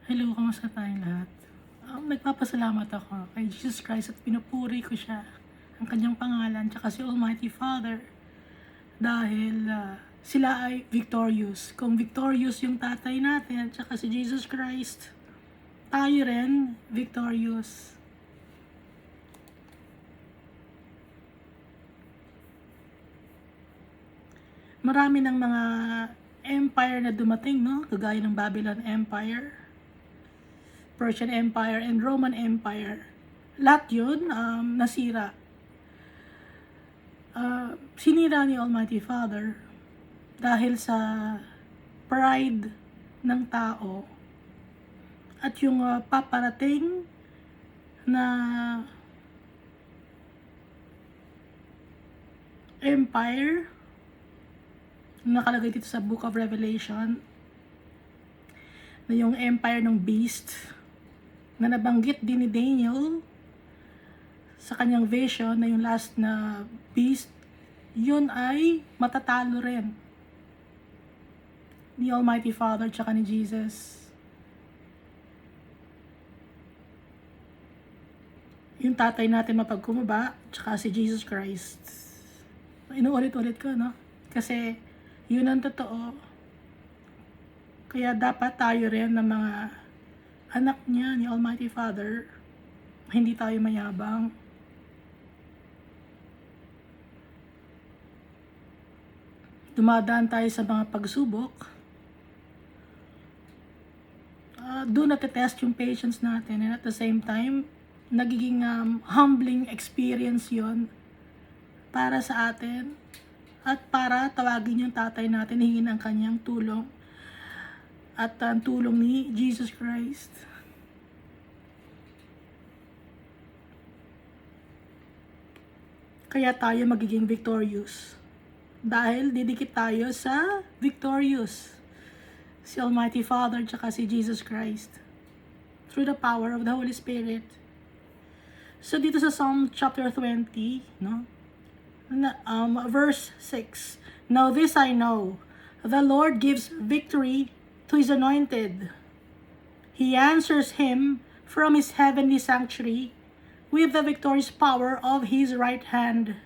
Hello, kamusta tayong lahat? Nagpapasalamat ako kay Jesus Christ at pinupuri ko siya, ang kanyang pangalan, tsaka si Almighty Father dahil sila ay victorious. Kung victorious yung tatay natin, tsaka si Jesus Christ, tayo rin victorious. Marami ng mga empire na dumating, no? Kagaya ng Babylon Empire, Persian Empire, and Roman Empire. Lahat yun, nasira. Sinira ni Almighty Father dahil sa pride ng tao at yung paparating na empire nakalagay dito sa Book of Revelation na yung empire ng beast na nabanggit din ni Daniel sa kanyang vision na yung last na beast, yun ay matatalo rin ni Almighty Father tsaka ni Jesus. Yung tatay natin mapagkumaba tsaka si Jesus Christ. Inuulit-ulit ko, no? Kasi yun ang totoo. Kaya dapat tayo rin ng mga anak niya ni Almighty Father, hindi tayo mayabang. Dumadaan tayo sa mga pagsubok. Doon natetest yung patience natin, and at the same time, nagiging humbling experience yon para sa atin at para tawagin yung tatay natin, hingin ang kanyang tulong at ang tulong ni Jesus Christ. Kaya tayo magiging victorious dahil didikit tayo sa victorious, si Almighty Father tsaka si Jesus Christ, through the power of the Holy Spirit. So dito sa Psalm chapter 20, no? Verse 6. Now this I know, the Lord gives victory to his anointed. He answers him from his heavenly sanctuary with the victorious power of his right hand.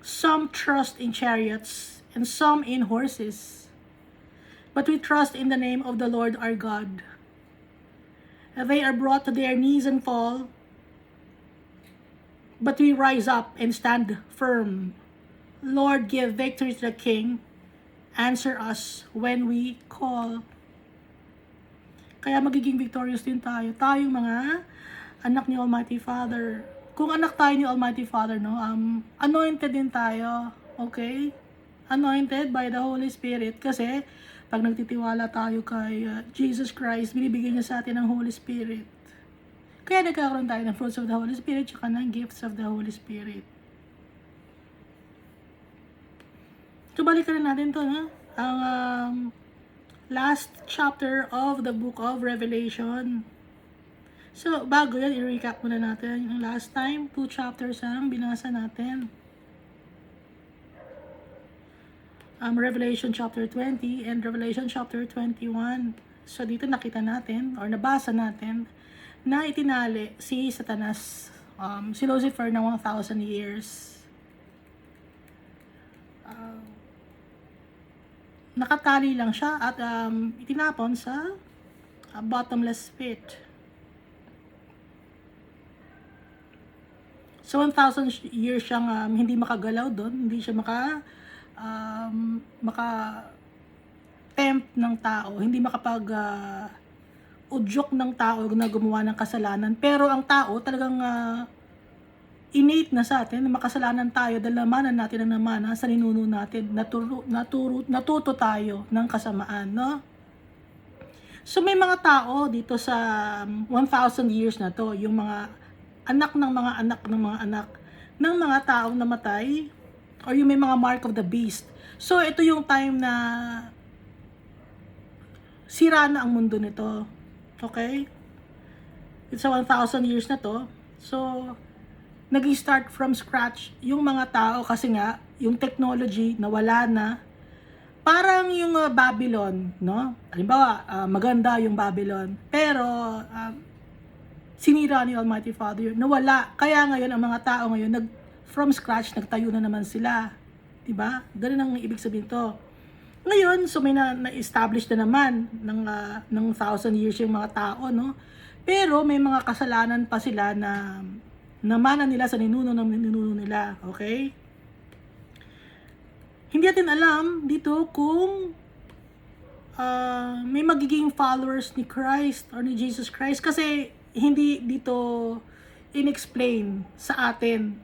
Some trust in chariots and some in horses, but we trust in the name of the Lord our God. They are brought to their knees and fall, but we rise up and stand firm. Lord, give victory to the King. Answer us when we call. Kaya magiging victorious din tayo. Tayong mga anak ni Almighty Father. Kung anak tayo ni Almighty Father, no, anointed din tayo. Okay? Anointed by the Holy Spirit. Kasi pag nagtitiwala tayo kay Jesus Christ, binibigyan niya sa atin ng Holy Spirit. Kaya nagkakaroon tayo ng fruits of the Holy Spirit tsaka ng gifts of the Holy Spirit. So, balikan na natin to, no? Ang last chapter of the book of Revelation. So, bago yan, i-recap muna natin. Yung last time, 2 chapters ang binasa natin. Revelation chapter 20 and Revelation chapter 21. So, dito nakita natin, or nabasa natin, na itinali si Satanas, si Lucifer ng 1,000 years. Nakatali lang siya at itinapon sa bottomless pit. So 1,000 years siyang hindi makagalaw doon, hindi siya tempt ng tao, hindi makapag udyok ng tao na gumawa ng kasalanan. Pero ang tao talagang innate na sa atin, makasalanan tayo dahil namanan natin ang namana sa ninuno natin, natuto tayo ng kasamaan, no? So may mga tao dito sa 1,000 years na to, yung mga anak ng mga anak ng mga anak ng mga taong namatay, or yung may mga mark of the beast. So ito yung time na sira na ang mundo nito. Okay? It's a 1,000 years na to. So, nag-start from scratch yung mga tao kasi nga, yung technology nawala na. Parang yung Babylon, no? Halimbawa, maganda yung Babylon, pero sinira ni Almighty Father, nawala. Kaya ngayon, ang mga tao ngayon, from scratch, nagtayo na naman sila. Diba? Ganun ang ibig sabihin to. Ngayon, so may na-establish na naman ng 1,000 years yung mga tao, no? Pero may mga kasalanan pa sila na namana nila sa ninuno nila, okay? Hindi natin alam dito kung may magiging followers ni Christ or ni Jesus Christ kasi hindi dito in-explain sa atin.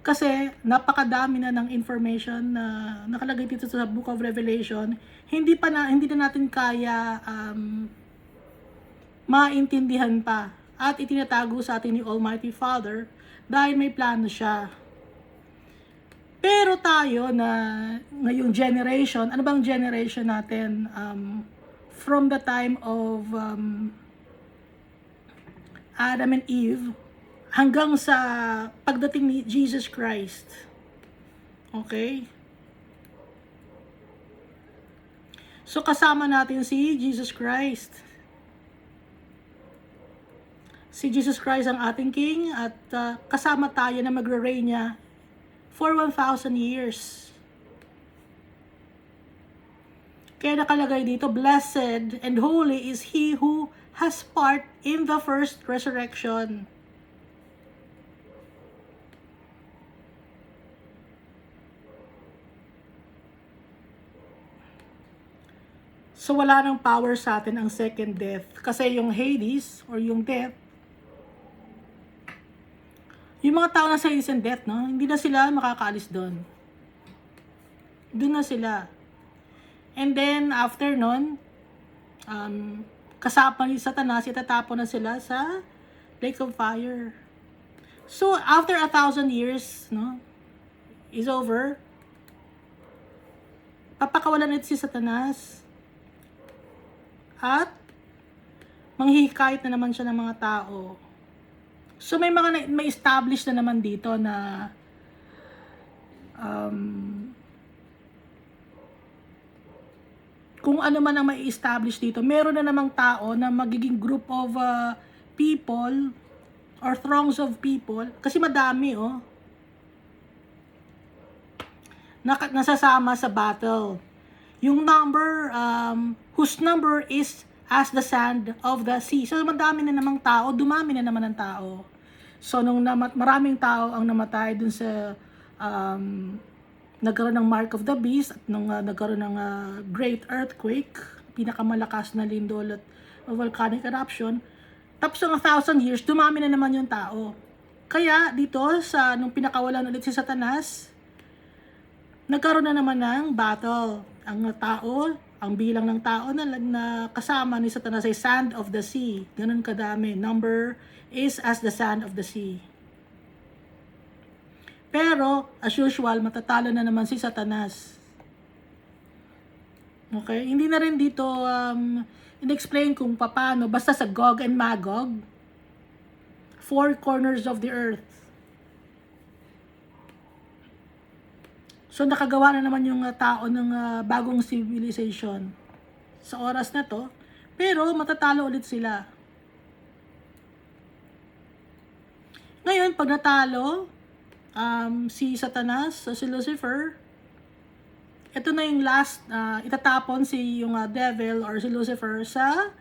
Kasi napakadami na ng information na nakalagay dito sa Book of Revelation, hindi na natin kaya maintindihan pa at itinatago sa atin ni Almighty Father dahil may plano siya. Pero tayo na ngayong generation, ano bang generation natin? From the time of Adam and Eve hanggang sa pagdating ni Jesus Christ. Okay? So kasama natin si Jesus Christ. Si Jesus Christ ang ating King at kasama tayo na magre-reign niya for 1,000 years. Kaya nakalagay dito, blessed and holy is he who has part in the first resurrection. So wala nang power sa atin ang second death. Kasi yung Hades or yung death, yung mga tao na sa instant death, no? Hindi na sila makakaalis doon. Doon na sila. And then, after nun, kasama ni Satanas, itatapon na sila sa lake of fire. So, after 1,000 years, no, is over, papakawalan ulit si Satanas. At, manghihikayat na naman siya ng mga tao. So may establish na naman dito na kung ano man ang may establish dito, meron na namang tao na magiging group of people or throngs of people kasi madami nasasama sa battle. Yung number whose number is as the sand of the sea. So madami na namang tao, dumami na naman ang tao. So, nung maraming tao ang namatay dun sa nagkaroon ng mark of the beast at nung nagkaroon ng great earthquake, pinakamalakas na lindol at volcanic eruption, tapos ng 1,000 years, dumami na naman yung tao. Kaya dito, nung pinakawalan ulit si Satanas, nagkaroon na naman ng battle. Ang bilang ng tao na kasama ni Satanas ay sand of the sea. Ganun kadami. Number is as the sand of the sea. Pero, as usual, matatalo na naman si Satanas. Okay? Hindi na rin dito in-explain kung paano, basta sa Gog and Magog, 4 corners of the earth. So, nakagawa na naman yung tao ng bagong civilization sa oras na to, pero matatalo ulit sila. Ngayon, pag natalo, si Satanas, si Lucifer, ito na yung last, itatapon yung devil or si Lucifer sa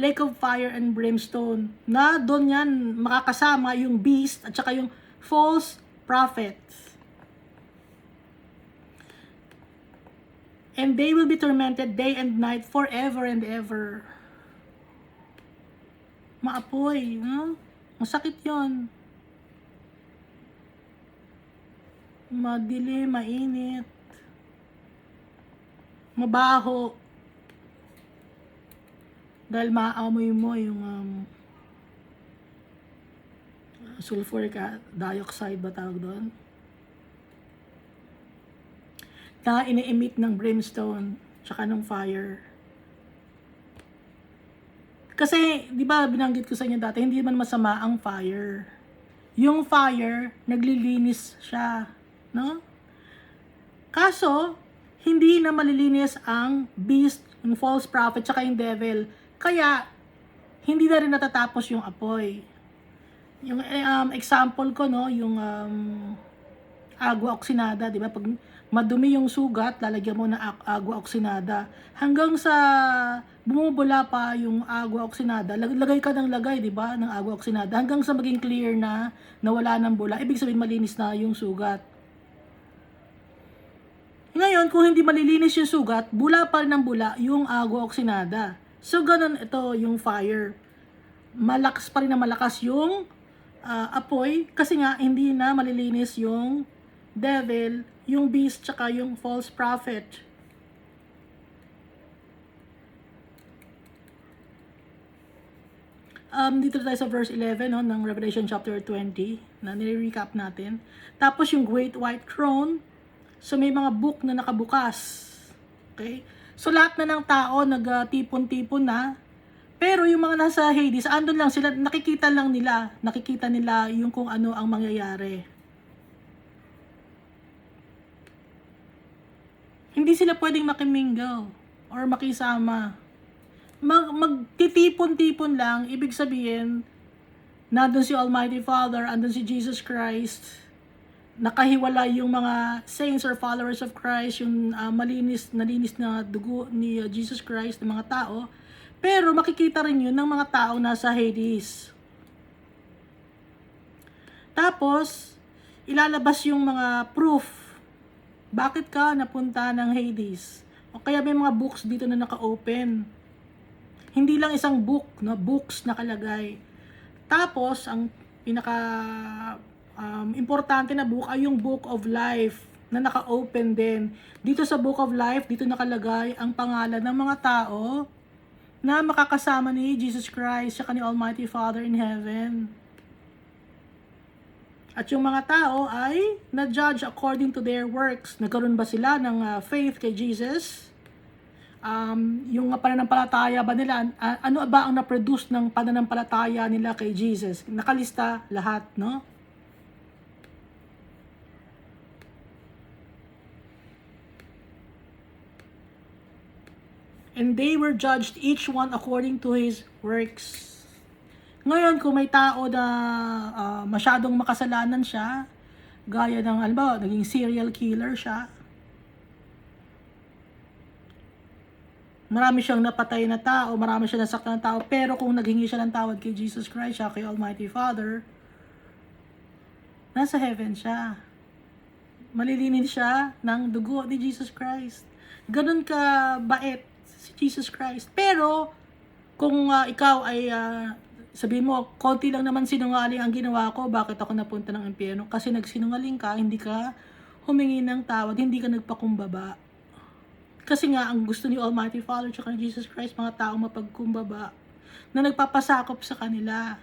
lake of fire and brimstone, na doon yan makakasama yung beast at saka yung false prophets. And they will be tormented day and night forever and ever. Maapoy, no? Masakit yon. Madilim, mainit, mabaho, dahil maaamoy mo yung sulfuric dioxide ba tawag doon, na ini-emit ng brimstone tsaka ng fire. Kasi, di ba binanggit ko sa inyo dati, hindi man masama ang fire. Yung fire, naglilinis siya. No? Kaso, hindi na malilinis ang beast, yung false prophet, tsaka yung devil. Kaya, hindi na rin natatapos yung apoy. Yung example ko, no, yung agua oxinada, di ba? Pag madumi yung sugat, lalagyan mo ng agua oxinada. Hanggang sa bumubula pa yung agua oxinada, lagay ka ng lagay, di ba, ng agua oxinada. Hanggang sa maging clear na, nawala ng bula. Ibig sabihin, malinis na yung sugat. Ngayon, kung hindi malilinis yung sugat, bula pa rin ng bula yung agua oxinada. So, ganun ito yung fire. Malakas pa rin na malakas yung apoy kasi nga hindi na malilinis yung devil, yung beast, tsaka yung false prophet. Dito tayo sa verse 11 no, ng Revelation chapter 20 na nire-recap natin. Tapos yung great white throne, so may mga book na nakabukas. Okay? So lahat na ng tao nagtipon-tipon na. Pero yung mga nasa Hades, andun lang sila, nakikita nila yung kung ano ang mangyayari. Hindi sila pwedeng makimingle or makisama. Magtitipon-tipon lang, ibig sabihin, nandun si Almighty Father, andun si Jesus Christ, nakahiwala yung mga saints or followers of Christ, yung nalinis na dugo ni Jesus Christ, ng mga tao, pero makikita rin yun ng mga tao nasa Hades. Tapos, ilalabas yung mga proof. Bakit ka napunta ng Hades? O kaya may mga books dito na naka-open. Hindi lang isang book, no? Books nakalagay. Tapos, ang pinaka importante na book ay yung Book of Life na naka-open din. Dito sa Book of Life, dito nakalagay ang pangalan ng mga tao na makakasama ni Jesus Christ at ni Almighty Father in heaven. At yung mga tao ay na-judge according to their works. Nagkaroon ba sila ng faith kay Jesus? Yung pananampalataya ba nila? Ano ba ang na-produce ng pananampalataya nila kay Jesus? Nakalista lahat, no? And they were judged each one according to his works. Ngayon, kung may tao na masyadong makasalanan siya, gaya ng, alam naging serial killer siya, marami siyang napatay na tao, marami siyang nasaktan na tao, pero kung naghingi siya ng tawad kay Jesus Christ, siya kay Almighty Father, nasa heaven siya. Malilinis siya ng dugo ni Jesus Christ. Ganun ka bait si Jesus Christ. Pero, kung ikaw ay sabihin mo, konti lang naman sinungaling ang ginawa ko, bakit ako napunta ng impyerno? Kasi nagsinungaling ka, hindi ka humingi ng tawad, hindi ka nagpakumbaba. Kasi nga, ang gusto ni Almighty Father at ni Jesus Christ, mga tao mapagkumbaba, na nagpapasakop sa kanila.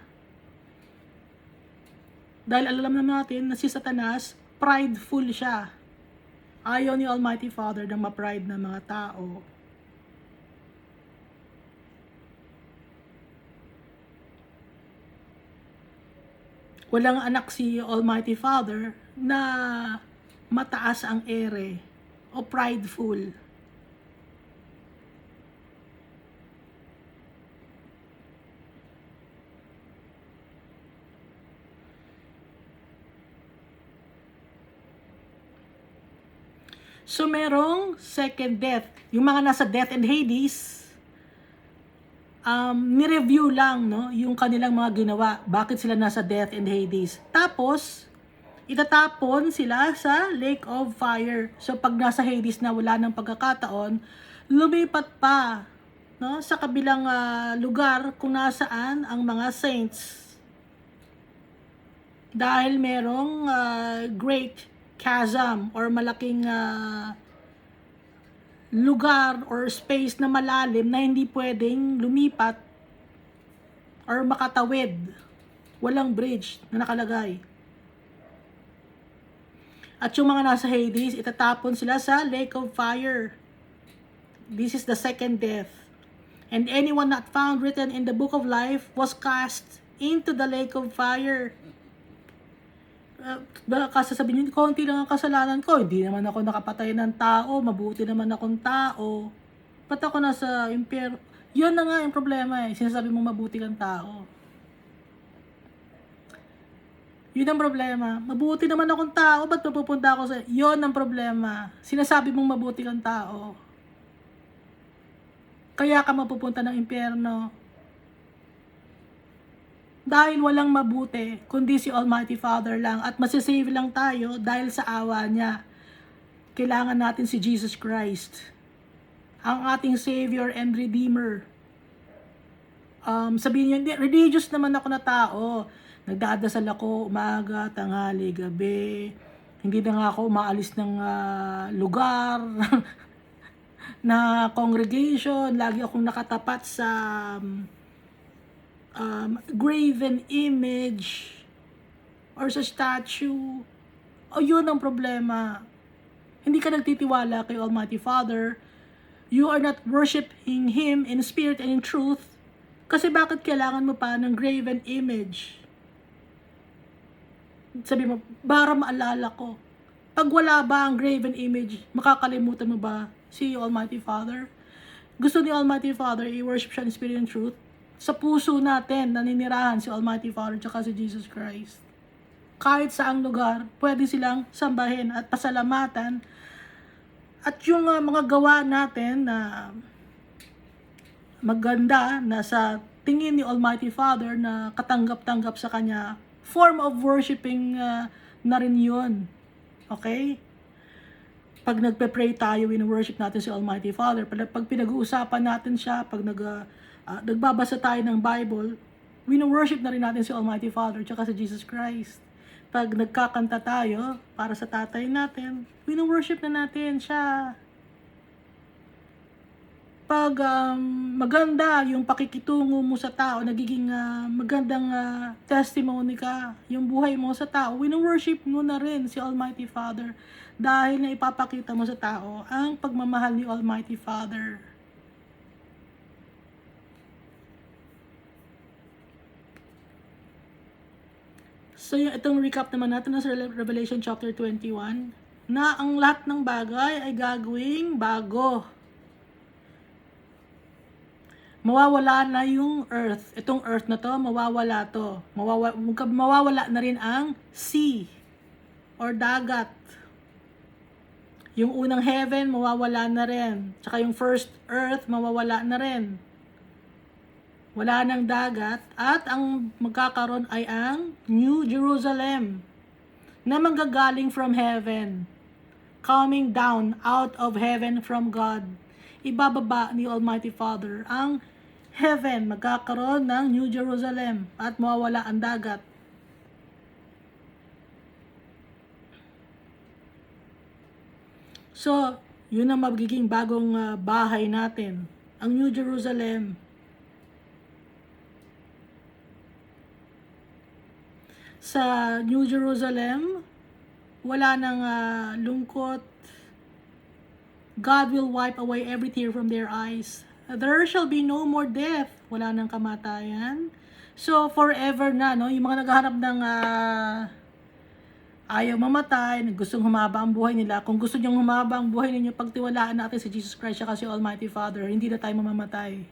Dahil alam naman natin na si Satanas, prideful siya. Ayaw ni Almighty Father na ma-pride ng mga tao. Walang anak si Almighty Father na mataas ang ere o prideful. So merong second death. Yung mga nasa death and Hades, ni-review lang, no, yung kanilang mga ginawa. Bakit sila nasa death and Hades? Tapos, itatapon sila sa lake of fire. So, pag nasa Hades na wala ng pagkakataon, lumipat pa, no, sa kabilang lugar kung nasaan ang mga saints. Dahil merong great chasm or malaking lugar or space na malalim na hindi pwedeng lumipat or makatawid. Walang bridge na nakalagay. At yung mga nasa Hades, itatapon sila sa lake of fire. This is the second death. And anyone not found written in the book of life was cast into the lake of fire. Baka sasabihin niyo, konti lang ang kasalanan ko, hindi naman ako nakapatay ng tao, mabuti naman akong tao. Ba't ako nasa impyerno? Yun na nga yung problema eh, sinasabi mong mabuti kang tao. Yun ang problema. Mabuti naman akong tao, ba't mapupunta ako sa... Yun ang problema. Sinasabi mong mabuti kang tao. Kaya ka mapupunta ng impyerno. Dahil walang mabuti, kundi si Almighty Father lang. At masisave lang tayo dahil sa awa niya. Kailangan natin si Jesus Christ, ang ating Savior and Redeemer. Sabihin niyo, hindi, religious naman ako na tao. Nagdadasal ako umaga, tanghali, gabi. Hindi na nga ako umaalis ng lugar na congregation. Lagi akong nakatapat sa graven image or sa statue. O yun ang problema. Hindi ka nagtitiwala kay Almighty Father. You are not worshiping Him in spirit and in truth. Kasi bakit kailangan mo pa ng graven image? Sabi mo, para maalala ko. Pag wala ba ang graven image, makakalimutan mo ba si Almighty Father? Gusto ni Almighty Father, i-worship siya in spirit and truth. Sa puso natin, naninirahan si Almighty Father at si Jesus Christ. Kahit saang lugar, pwede silang sambahin at pasalamatan. At yung mga gawa natin na maganda, na sa tingin ni Almighty Father na katanggap-tanggap sa Kanya, form of worshiping na rin yun. Okay? Pag nagpe-pray tayo, wino-worship natin si Almighty Father. Pag pinag-uusapan natin siya, pag nagbabasa tayo ng Bible, wino-worship na rin natin si Almighty Father at si Jesus Christ. Pag nagkakanta tayo para sa tatay natin, wino-worship na natin siya. Pag maganda yung pakikitungo mo sa tao, nagiging magandang testimony ka, yung buhay mo sa tao, wino-worship mo na rin si Almighty Father dahil na ipapakita mo sa tao ang pagmamahal ni Almighty Father. So, itong recap naman natin sa Revelation chapter 21, na ang lahat ng bagay ay gagawing bago. Mawawala na yung earth. Itong earth na to, mawawala to. Mawawala na rin ang sea or dagat. Yung unang heaven, mawawala na rin. Tsaka yung first earth, mawawala na rin. Wala ng dagat at ang magkakaroon ay ang New Jerusalem na manggagaling from heaven, coming down out of heaven from God. Ibababa ni Almighty Father ang heaven, magkakaroon ng New Jerusalem at mawawala ang dagat. So, yun ang magiging bagong bahay natin, ang New Jerusalem. Sa New Jerusalem, wala nang lungkot. God will wipe away every tear from their eyes. There shall be no more death. Wala nang kamatayan. So, forever na, no? Yung mga naghahanap ng ayaw mamatay, gustong humaba ang buhay nila. Kung gusto nyong humaba ang buhay ninyo, pagtiwalaan natin si Jesus Christ at si Almighty Father, hindi na tayo mamamatay.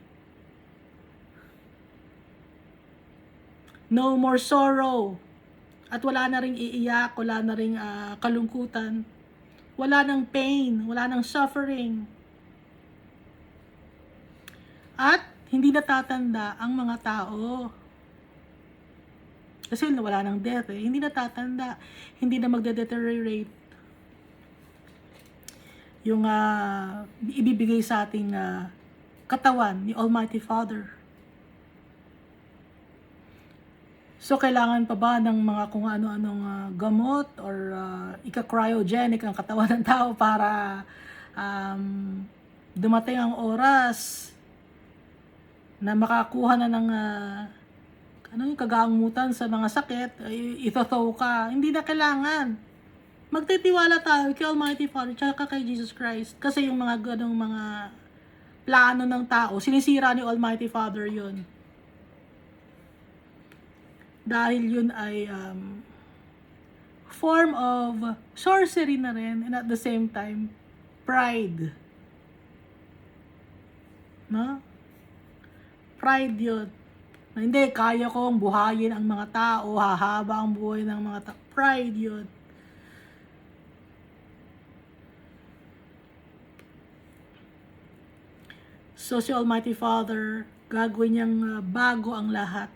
No more sorrow. At wala na ring iiyak, wala na ring kalungkutan. Wala nang pain, wala nang suffering. At hindi natatanda ang mga tao. Kasi wala nang death eh. Hindi natatanda. Hindi na magde-deteriorate yung ibibigay sa ating katawan ni Almighty Father. So, kailangan pa ba ng mga kung ano-anong gamot or ika-cryogenic ang katawan ng tao para dumating ang oras na makakuha na ng yung kagamutan sa mga sakit, itothow ka. Hindi na kailangan. Magtitiwala tayo kay Almighty Father tsaka kay Jesus Christ. Kasi yung mga ganong mga plano ng tao, sinisira ni Almighty Father yun. Dahil yun ay form of sorcery na rin, and at the same time, pride. No? Pride yun. Na hindi, kaya kong buhayin ang mga tao, hahaba ang buhay ng mga tao. Pride yun. So si Almighty Father, gagawin niyang bago ang lahat.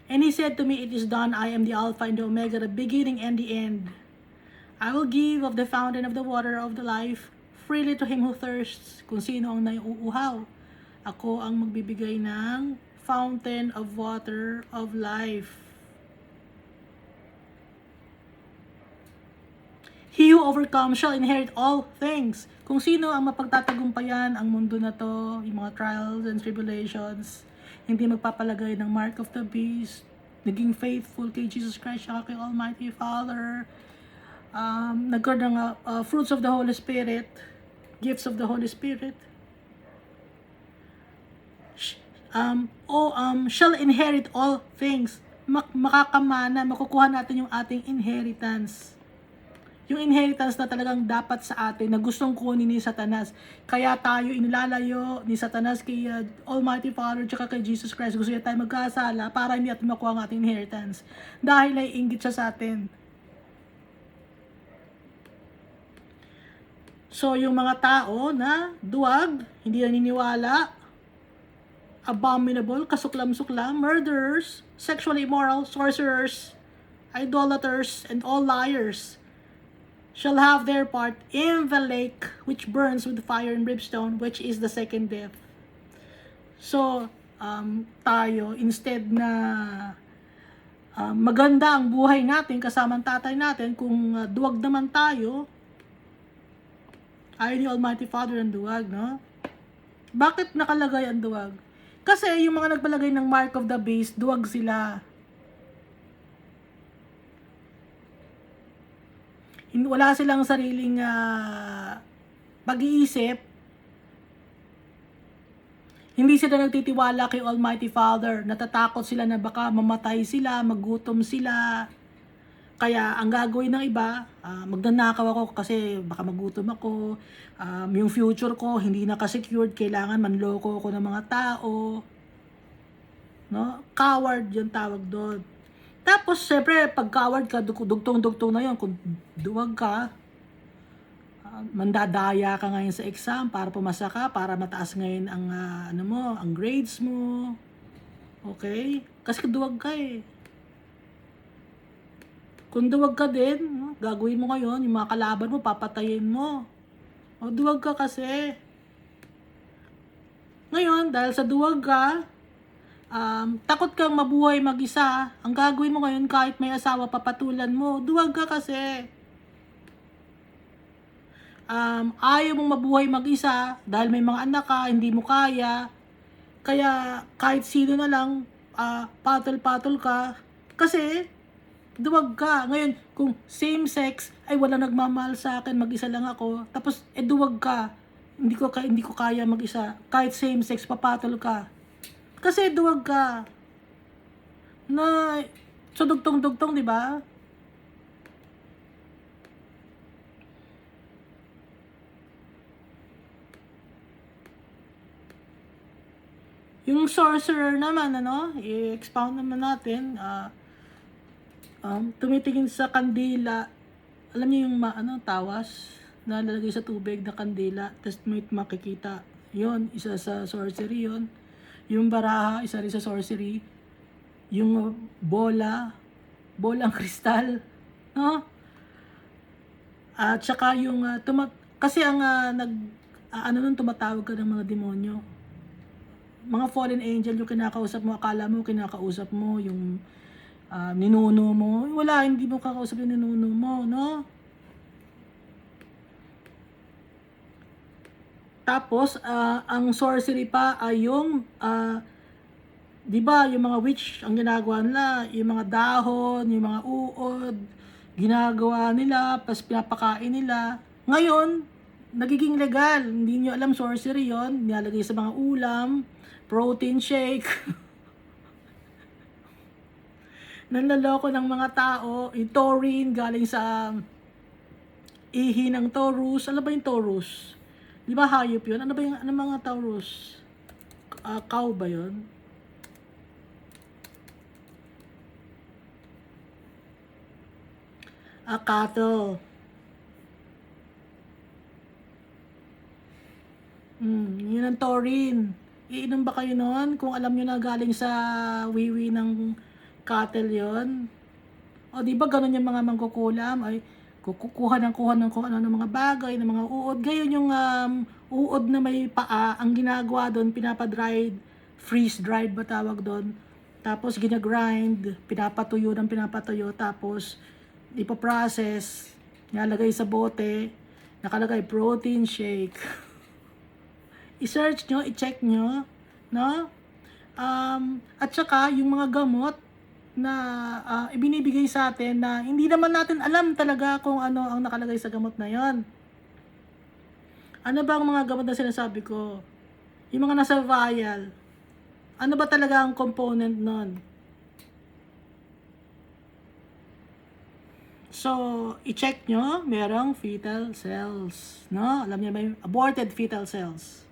And He said to me, "It is done. I am the Alpha and the Omega, the beginning and the end. I will give of the fountain of the water of the life freely to him who thirsts." Kung sino ang naiuuhaw, ako ang magbibigay ng fountain of water of life. He who overcomes shall inherit all things. Kung sino ang mapagtatagumpayan ang mundo na to, yung mga trials and tribulations, hindi magpapalagay ng mark of the beast, naging faithful kay Jesus Christ at kay Almighty Father, nagkaroon ng fruits of the Holy Spirit, gifts of the Holy Spirit, shall inherit all things. Makakamana, makukuha natin yung ating inheritance. Yung inheritance na talagang dapat sa atin, na gustong kunin ni Satanas. Kaya tayo inilalayo ni Satanas kay Almighty Father at kay Jesus Christ. Gusto niya tayo magkasala para hindi natin makuha ang ating inheritance. Dahil ay inggit siya sa atin. So, yung mga tao na duwag, hindi naniniwala, abominable, kasuklam-suklam, murderers, sexually immoral, sorcerers, idolaters, and all liars, shall have their part in the lake which burns with fire and brimstone, which is the second death. So, tayo, instead na maganda ang buhay natin kasama ang tatay natin, kung duwag naman tayo, ayaw ni Almighty Father ang duwag, no? Bakit nakalagay ang duwag? Kasi yung mga nagpalagay ng mark of the beast, duwag sila. Wala silang sariling pag-iisip. Hindi sila nagtitiwala kay Almighty Father. Natatakot sila na baka mamatay sila, magutom sila. Kaya ang gagawin ng iba, magnanakaw ako kasi baka magutom ako. Yung future ko hindi naka-secured, kailangan manloko ako ng mga tao. No? Coward yung tawag doon. Tapos, syempre, pag coward ka, dugtong-dugtong na yun. Kung duwag ka, mandadaya ka ngayon sa exam para pumasa ka, para mataas ngayon ang, ang grades mo. Okay? Kasi duwag ka eh. Kung duwag ka din, gagawin mo ngayon, yung mga kalaban mo, papatayin mo. O, duwag ka kasi. Ngayon, dahil sa duwag ka, takot kang mabuhay mag-isa, ang gagawin mo ngayon kahit may asawa, papatulan mo. Duwag ka kasi. Ayaw mong mabuhay mag-isa dahil may mga anak ka, hindi mo kaya. Kaya kahit sino na lang, patol-patol ka. Kasi, duwag ka. Ngayon, kung same sex, ay wala nagmamahal sa akin, mag-isa lang ako. Tapos, duwag ka. Hindi ko kaya mag-isa. Kahit same sex, papatol ka. Kasi duwag ka. Na, so dugtong-dugtong, di ba? Yung sorcerer naman, i-expound naman natin, tumitingin sa kandila. Alam niyo yung tawas na lalagay sa tubig na kandila, tapos may makikita. Yun, isa sa sorcery yun. Yung baraha, isa rin sa sorcery. Yung bolang kristal, no? At saka yung kasi ang nun tumatawag ka ng mga demonyo. Mga fallen angel yung kinakausap mo, akala mo kinakausap mo yung ninuno mo. Wala, hindi mo kakausap yung ninuno mo, no? Tapos, ang sorcery pa ay yung, di ba, yung mga witch, ang ginagawa nila, yung mga dahon, yung mga uod, ginagawa nila, pas pinapakain nila. Ngayon, nagiging legal. Hindi nyo alam, sorcery yon, nilalagay sa mga ulam, protein shake. nanloloko ng mga tao. Yung taurine galing sa ihi ng Taurus. Ano ba yung Taurus? Di ba hayop yun? Ano ba yung mga Taurus? Cow ba yun? Cattle. Yun ang taurine. Iinom ba kayo nun? Kung alam nyo na galing sa wiwi ng cattle yon. O di ba ganun yung mga mangkukulam? Ay, kukuha ng kung ano ng mga bagay, ng mga uod. Gayon yung uod na may paa, ang ginagawa doon, pinapadried, freeze-dried ba tawag doon. Tapos ginagrind, pinapatuyo, tapos ipaprocess, nilalagay sa bote, nakalagay protein shake. I-search nyo, i-check nyo, no? At saka, yung mga gamot na ibinibigay sa atin na hindi naman natin alam talaga kung ano ang nakalagay sa gamot na yon. Ano ba ang mga gamot na sinasabi ko? Yung mga nasa vial. Ano ba talaga ang component nun? So, i-check nyo, merong fetal cells, no? Alam niyo ba yung aborted fetal cells?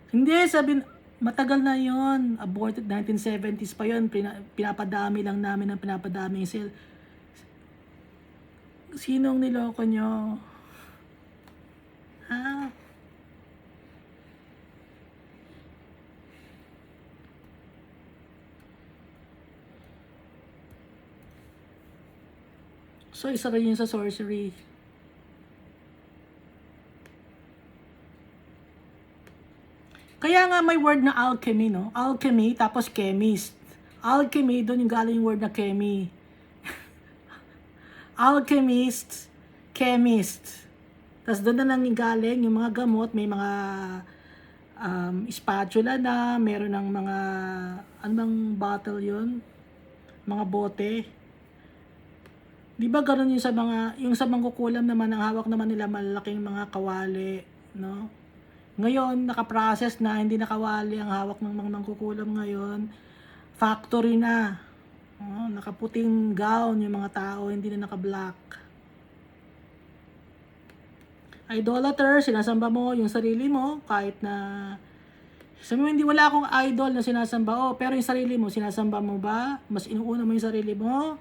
Hindi, matagal na yon, aborted 1970s pa yon, pinapadami lang namin ng pinapadami yung cell. Sinong niloko nyo? Ha? So, isa rin yun sa sorcery. Kaya nga may word na alchemy, no? Alchemy, tapos chemist. Alchemy, doon yung galing yung word na chemy. Alchemist, chemist. Tapos doon na lang galing yung mga gamot, may mga spatula na, meron ng mga, ano bang bottle yun? Mga bote. Di ba ganun yung sa mangkukulam naman, ang hawak naman nila malalaking mga kawali, no? Ngayon, nakaprocess na, hindi nakawali ang hawak ng mga mangkukulam ngayon. Factory na. Nakaputing gown yung mga tao, hindi na naka-black. Idolater, sinasamba mo yung sarili mo, kahit na sabi mo, hindi wala akong idol na sinasamba, pero yung sarili mo, sinasamba mo ba? Mas inuuna mo yung sarili mo?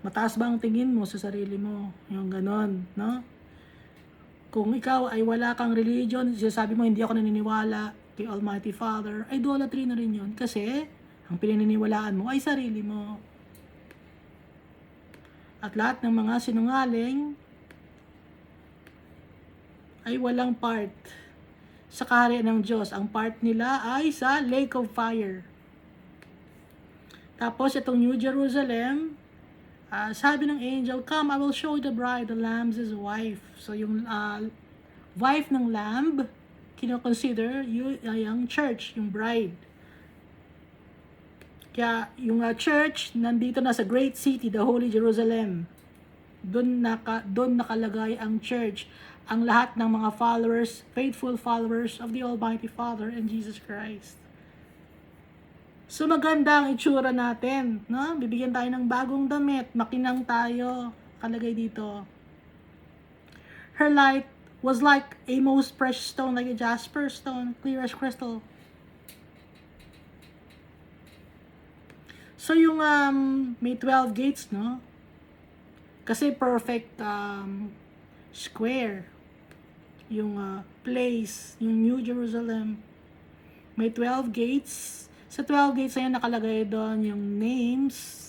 Mataas ba ang tingin mo sa sarili mo? Yung ganon, no? Kung ikaw ay wala kang religion, sinasabi mo, hindi ako naniniwala kay Almighty Father, idolatry na rin yun. Kasi, ang pinaniniwalaan mo ay sarili mo. At lahat ng mga sinungaling ay walang part sa kaharian ng Diyos. Ang part nila ay sa lake of fire. Tapos itong New Jerusalem, sabi ng angel, "Come, I will show you the bride, the lamb's wife." So yung wife ng lamb, kino-consider yung church, yung bride. Kaya yung church, nandito na sa great city, the Holy Jerusalem. Doon nakalagay ang church, ang lahat ng mga followers, faithful followers of the Almighty Father and Jesus Christ. So maganda ang itsura natin, no? Bibigyan tayo ng bagong damit, makinang tayo, kalagay dito. Her light was like a most precious stone, like a jasper stone, clear as crystal. So yung may 12 gates, no? Kasi perfect square yung place, yung New Jerusalem. May 12 gates. Sa 12 gates na yan, nakalagay doon yung names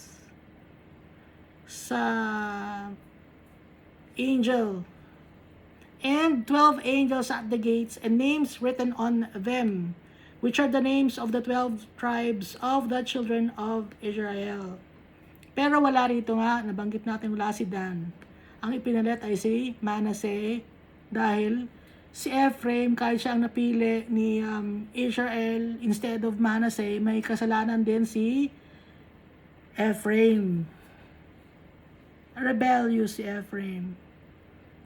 sa angel. And 12 angels at the gates and names written on them, which are the names of the 12 tribes of the children of Israel. Pero wala rito nga, nabanggit natin wala si Dan. Ang ipinalit ay si Manasseh, dahil si Ephraim, kahit siya ang napili ni Israel instead of Manasseh, may kasalanan din si Ephraim. Rebellious si Ephraim.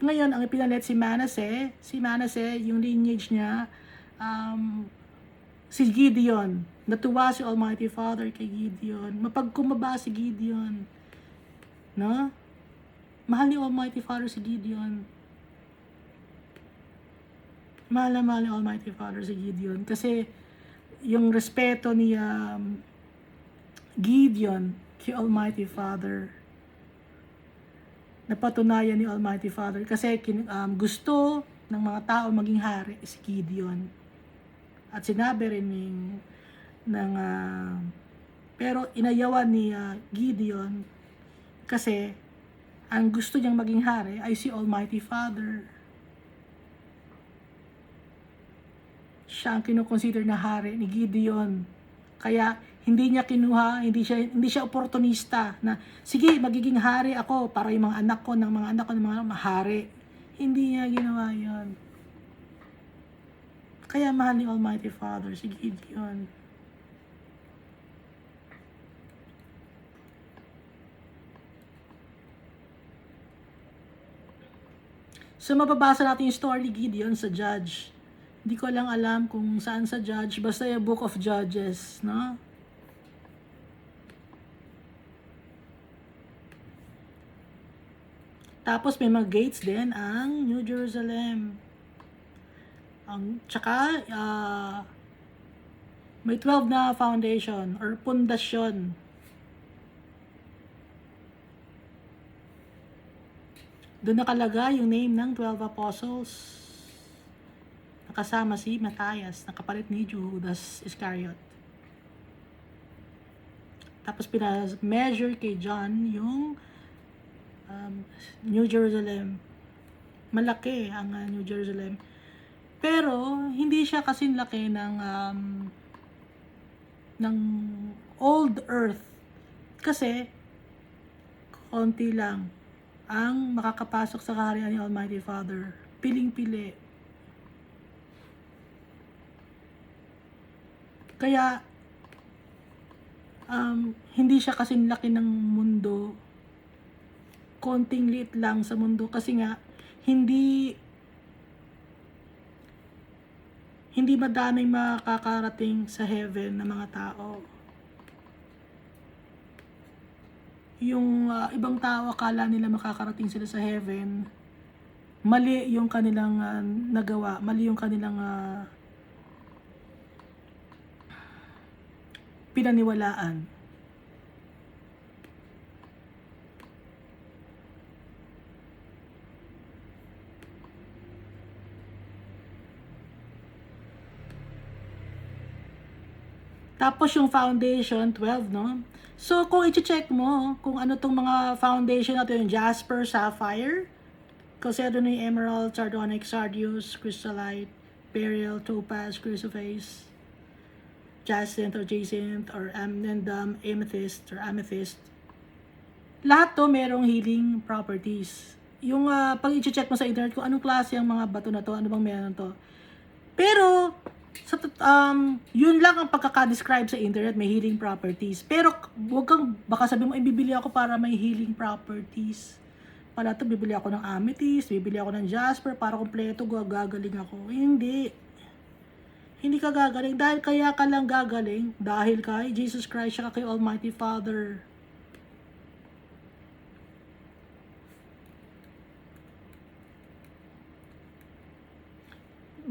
Ngayon, ang ipinalit si Manasseh, yung lineage niya, Si Gideon, natuwa si Almighty Father kay Gideon. Mapagkumaba si Gideon. No? Mahal ni Almighty Father si Gideon. Mahal na mahal ni Almighty Father si Gideon. Kasi yung respeto ni Gideon kay Almighty Father, napatunayan ni Almighty Father. Kasi gusto ng mga tao maging hari si Gideon. At sinabi rin pero inayawan ni Gideon kasi ang gusto niyang maging hari ay si Almighty Father. Siya ang kinukonsider na hari ni Gideon. Kaya hindi niya kinuha, hindi siya oportunista na sige, magiging hari ako para yung mga anak ko ng mga mahari. Hindi niya ginawa 'yon. Kaya mahal ni Almighty Father si Gideon. So mababasa natin yung story ni Gideon sa Judge. Hindi ko lang alam kung saan sa Judge, basta yung Book of Judges, no? Tapos may mga gates din ang New Jerusalem. Tsaka may 12 na foundation or pundasyon. Doon nakalagay yung name ng 12 apostles. Nakasama si Matthias, nakapalit ni Judas Iscariot. Tapos pina-measure kay John yung New Jerusalem. Malaki ang New Jerusalem. Pero hindi siya kasing laki ng old earth. Kasi konti lang ang makakapasok sa kaharian ni Almighty Father. Piling-pili. Kaya hindi siya kasing laki ng mundo. Konting liit lang sa mundo kasi nga hindi madaming makakarating sa heaven na mga tao. Yung ibang tao akala nila makakarating sila sa heaven, mali yung kanilang nagawa, mali yung kanilang pinaniwalaan. Tapos yung foundation, 12, no? So, kung i-check mo, kung ano tong mga foundation natin, yung jasper, sapphire, chalcedony, emerald, sardonyx, sardius, chrysolite, beryl, topaz, chrysoprase, jacinth or amethyst or amethyst. Lahat to merong healing properties. Yung pag i-check mo sa internet kung anong klase ang mga bato na to, ano bang meron to. Pero yun lang ang pagkaka-describe sa internet, may healing properties. Pero baka sabi mo, bibili ako para may healing properties. Pala to, bibili ako ng amethyst, bibili ako ng jasper, para kompleto, gagaling ako. Hindi. Hindi ka gagaling. Dahil kaya ka lang gagaling, dahil kay Jesus Christ, siya kay Almighty Father.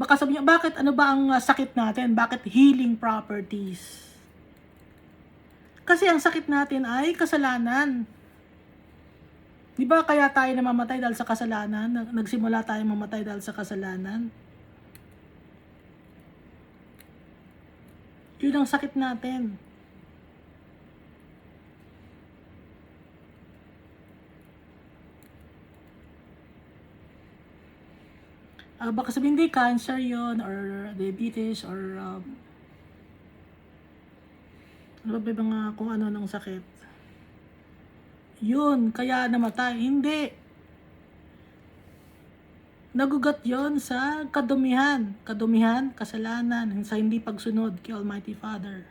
Baka sabi niyo, bakit ano ba ang sakit natin? Bakit healing properties? Kasi ang sakit natin ay kasalanan. Di ba kaya tayo namamatay dahil sa kasalanan? Nagsimula tayo mamatay dahil sa kasalanan? Yun ang sakit natin. Baka sabihin, hindi, cancer yon or diabetes, or ano ba mga kung ano ng sakit. Yun, kaya namatay. Hindi. Nagugat yon sa kadumihan. Kadumihan, kasalanan, sa hindi pagsunod kay Almighty Father.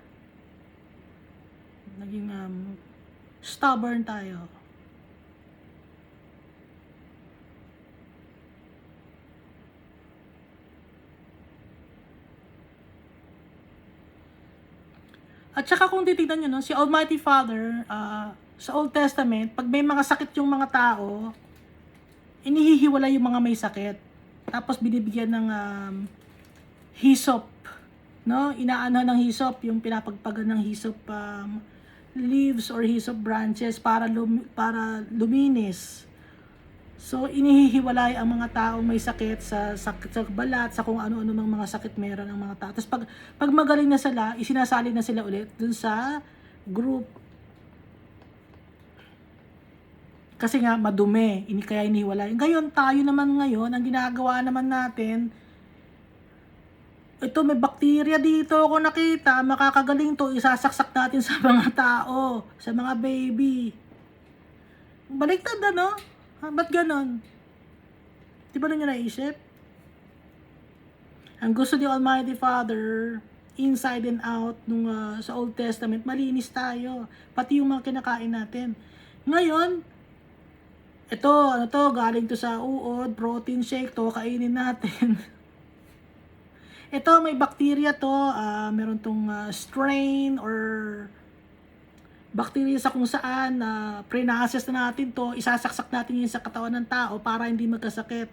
Naging stubborn tayo. At saka kung titignan nyo, no, si Almighty Father, sa Old Testament, pag may mga sakit yung mga tao, inihihiwalay yung mga may sakit. Tapos binibigyan ng hyssop, no? Inaano ng hyssop, yung pinapagpagan ng hyssop leaves or hyssop branches para luminis. So, inihihiwalay ang mga taong may sakit sa balat, sa kung ano-ano mang mga sakit meron ang mga tao. Tapos pag magaling na sila, isinasali na sila ulit dun sa group. Kasi nga, madumi. Kaya inihiwalay. Ngayon, tayo naman ngayon, ang ginagawa naman natin, ito, may bakterya dito ako nakita, makakagaling to, isasaksak natin sa mga tao, sa mga baby. Baliktad, ano? Ba't ganon? Di ba nyo naisip? Ang gusto ni Almighty Father, inside and out, nung sa Old Testament, malinis tayo. Pati yung mga kinakain natin. Ngayon, ito, ano to, galing to sa uod, protein shake to, kainin natin. Ito, may bacteria to, meron tong strain or bacteria sa kung saan pre-process na natin to, isasaksak natin yun sa katawan ng tao para hindi magkasakit.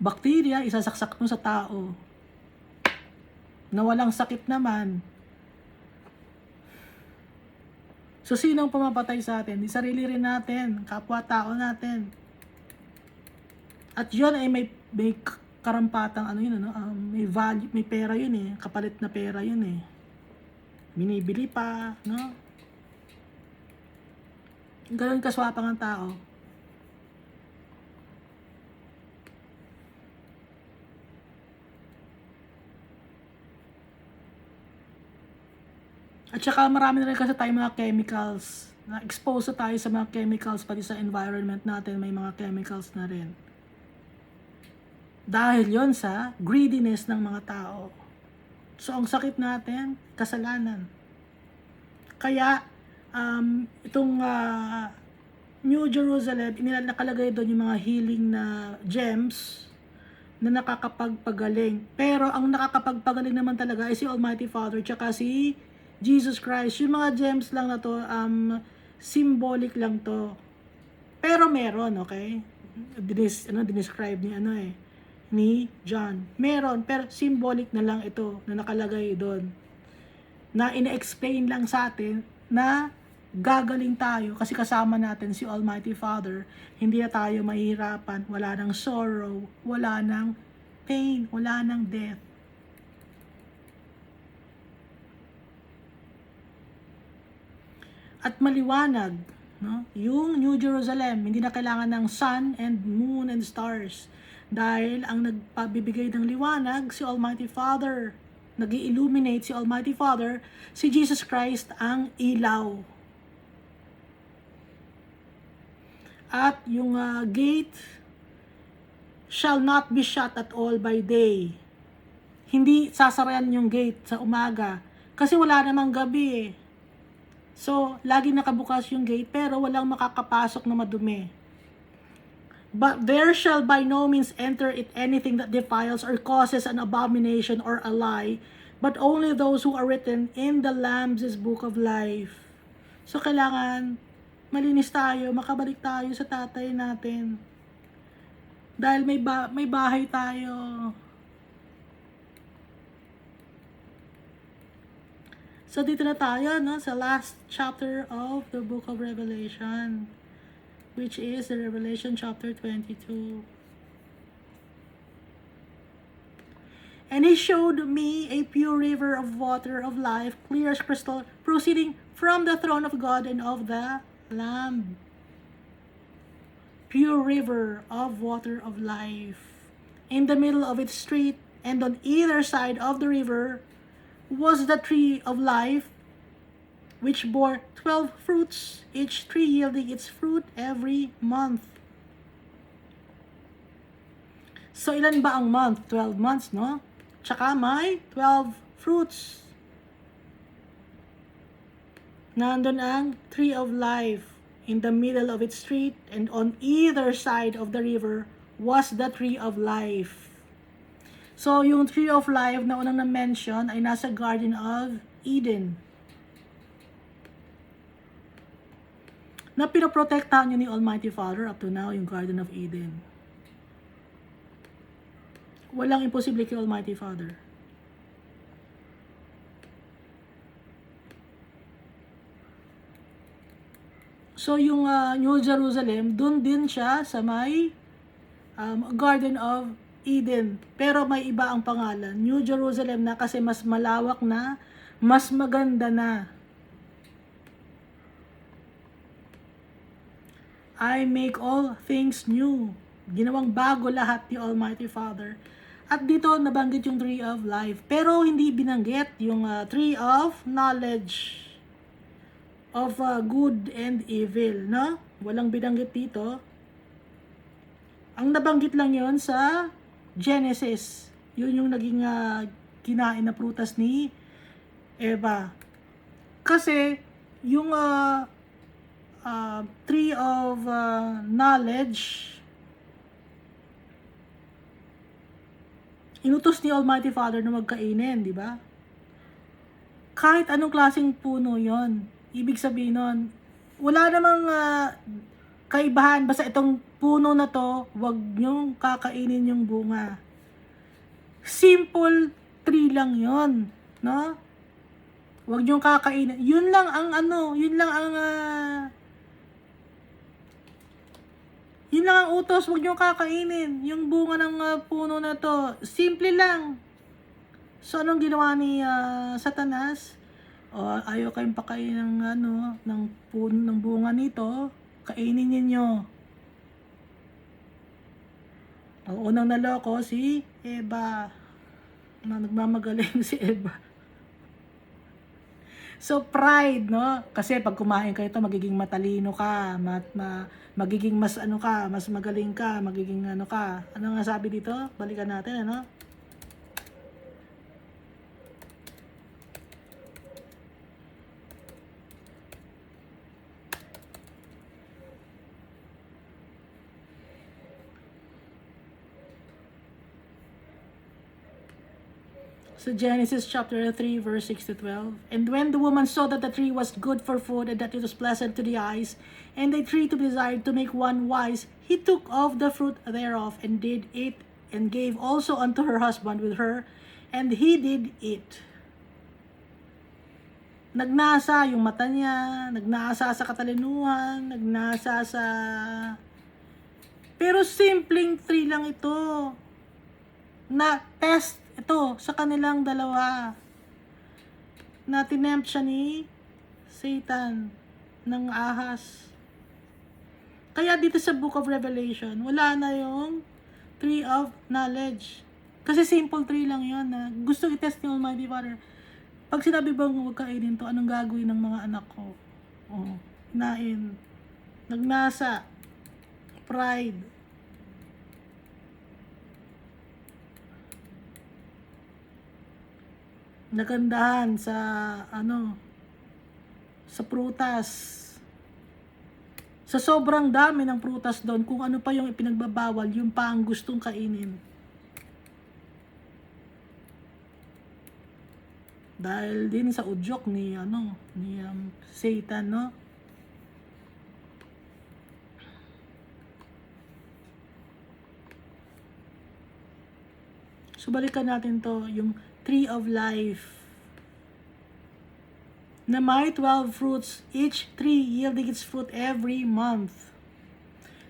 Bacteria, isasaksak mo sa tao. Na walang sakit naman. So, sinong pumapatay sa atin? Di sarili rin natin, kapwa-tao natin. At yun ay may karampatang ano yun, ano? May value, may pera yun eh. Kapalit na pera yun eh. Binibili pa, no? Ganun kaswapang ang tao. At saka marami na rin kasi tayo mga chemicals. Na-expose tayo sa mga chemicals, pati sa environment natin may mga chemicals na rin. Dahil yon sa greediness ng mga tao. So, ang sakit natin, kasalanan. Kaya, itong New Jerusalem, nakalagay doon yung mga healing na gems na nakakapagpagaling. Pero, ang nakakapagpagaling naman talaga ay si Almighty Father tsaka si Jesus Christ. Yung mga gems lang na to, symbolic lang to. Pero meron, okay? Dinescribe ni John. Meron, pero symbolic na lang ito na nakalagay doon. Na ina-explain lang sa atin na gagaling tayo kasi kasama natin si Almighty Father. Hindi na tayo mahihirapan, wala nang sorrow, wala nang pain, wala nang death. At maliwanag, no? Yung New Jerusalem, hindi na kailangan ng sun and moon and stars. Dahil ang nagpabibigay ng liwanag, si Almighty Father. Nag-illuminate si Almighty Father, si Jesus Christ ang ilaw. At yung gate shall not be shut at all by day. Hindi sasarayan yung gate sa umaga. Kasi wala namang gabi eh. So, lagi nakabukas yung gate pero walang makakapasok na madumi. But there shall by no means enter it anything that defiles or causes an abomination or a lie, but only those who are written in the Lamb's book of life. So, kailangan malinis tayo, makabalik tayo sa tatay natin. Dahil may bahay tayo. So, dito na tayo, no, sa last chapter of the book of Revelation, which is the Revelation chapter 22. And he showed me a pure river of water of life, clear as crystal, proceeding from the throne of God and of the Lamb. Pure river of water of life. In the middle of its street, and on either side of the river, was the tree of life, which bore 12 fruits, each tree yielding its fruit every month. So, ilan ba ang month? 12 months, no? Tsaka may 12 fruits. Nandun ang tree of life in the middle of its street, and on either side of the river was the tree of life. So, yung tree of life na unang na-mention ay nasa Garden of Eden na pinoprotektahan niyo ni Almighty Father up to now, yung Garden of Eden. Walang imposible kay Almighty Father. So yung New Jerusalem, dun din siya sa may Garden of Eden. Pero may iba ang pangalan. New Jerusalem na kasi mas malawak na, mas maganda na. I make all things new. Ginawang bago lahat ni Almighty Father. At dito nabanggit yung tree of life. Pero hindi binanggit yung tree of knowledge of good and evil, no? Walang binanggit dito. Ang nabanggit lang yon sa Genesis. Yun yung naging kinain na prutas ni Eva. Kasi yung tree of knowledge, inutos ni Almighty Father na magkainin, di ba? Kahit anong klaseng puno yon, ibig sabihin nun, wala namang kaibahan, basta itong puno na to, wag nyong kakainin yung bunga. Simple tree lang yon, no? Wag nyong kakainin. Yun lang ang yun lang ang utos, wag nyong kakainin yung bunga ng puno na to. Simple lang. So anong ginawa ni Satanas? Ayaw kayong pakain ng puno ng bunga nito, kainin ninyo. Ang unang naloko si Eva. Nagmamagaling si Eva. So pride, no? Kasi pag kumain ka ito, magiging matalino ka, magiging mas mas magaling ka, magiging ka. Ano nga sabi dito? Balikan natin, ano? So Genesis chapter 3 verse 6 to 12. And when the woman saw that the tree was good for food and that it was pleasant to the eyes, and the tree to be desired to make one wise, he took of the fruit thereof and did eat, and gave also unto her husband with her, and he did eat. Nagnasa yung mata niya, nagnasa sa katalinuhan, nagnasa sa... Pero simpleng tree lang ito. Na test ito sa kanilang dalawa. Na tinempt siya ni Satan ng ahas. Kaya dito sa Book of Revelation, wala na yung tree of knowledge. Kasi simple tree lang yun na gusto i-test ni Almighty Father. Pag sinabi bang huwag kainin to, anong gagawin ng mga anak ko? Hinain. Nagnasa. Pride. Nagandahan sa sa prutas. Sa sobrang dami ng prutas doon, kung ano pa yung ipinagbabawal, yung pa ang gustong kainin. Dahil din sa udyok ni Satan, no? So balikan natin to, yung tree of life na may 12 fruits, each tree yielding its fruit every month.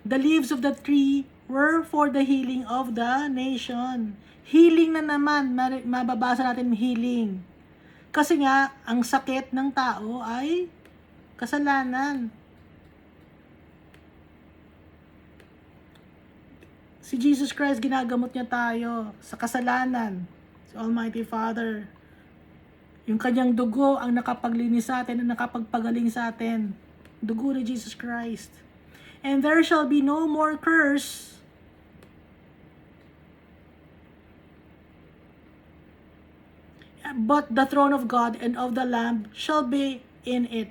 The leaves of the tree were for the healing of the nation. Healing na naman, mababasa natin healing. Kasi nga, ang sakit ng tao ay kasalanan. Si Jesus Christ, ginagamot niya tayo sa kasalanan. Si Almighty Father. Yung kanyang dugo ang nakapaglinis sa atin, ang nakapagpagaling sa atin. Dugo ni Jesus Christ. And there shall be no more curse. But the throne of God and of the Lamb shall be in it.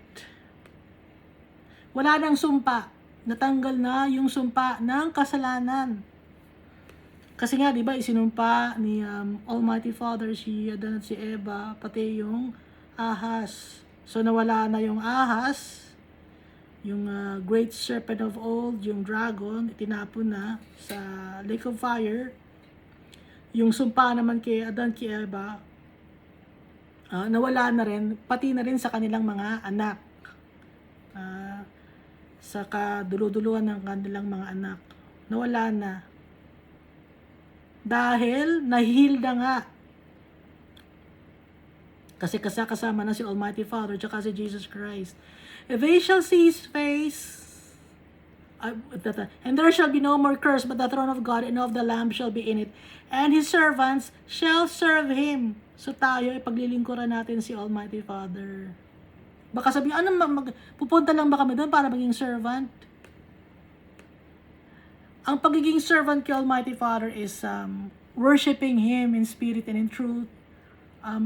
Wala nang sumpa. Natanggal na yung sumpa ng kasalanan. Kasi nga, di ba, isinumpa ni Almighty Father si Adan at si Eva, pati yung ahas. So nawala na yung ahas, yung great serpent of old, yung dragon, itinapon na sa lake of fire. Yung sumpa naman kay Adan, kay Eva, nawala na rin, pati na rin sa kanilang mga anak. Sa kaduluduluhan ng kanilang mga anak. Nawala na. Dahil nahil na nga. Kasi kasama na si Almighty Father tsaka si Jesus Christ. They shall see His face, and there shall be no more curse, but the throne of God and of the Lamb shall be in it, and His servants shall serve Him. So tayo, ipaglilingkuran natin si Almighty Father. Baka sabihin, pupunta lang ba kami doon para maging servant? Ang pagiging servant kay Almighty Father is worshiping Him in spirit and in truth.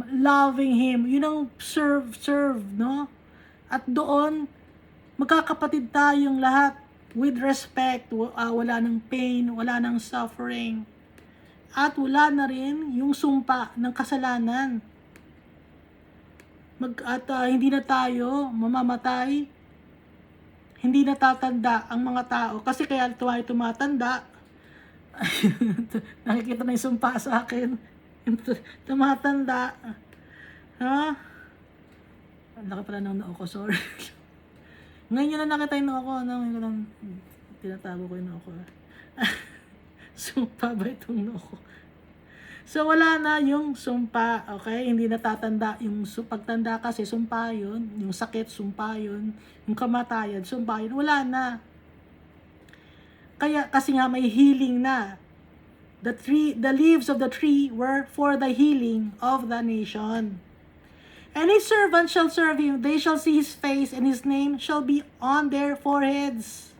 Loving Him. Yun ang serve, no? At doon, magkakapatid tayong lahat with respect. Wala ng pain, wala ng suffering. At wala na rin yung sumpa ng kasalanan. Hindi na tayo mamamatay, hindi natatanda ang mga tao. Kasi kaya tayo tumatanda, nakikita na yung sumpa sa akin, tumatanda. Ha? Ang laki pala ng noo ko, sorry. Ngayon na nakita yung noo ko, tinatago ko yung noo ko. Sumpa ba itong noo ko? So, wala na yung sumpa, okay? Hindi natatanda. Yung pagtanda kasi, sumpa yun. Yung sakit, sumpa yun. Yung kamatayan, sumpa yun. Wala na. Kaya, kasi nga may healing na. The leaves of the tree were for the healing of the nation. And His servants shall serve Him. They shall see His face, and His name shall be on their foreheads.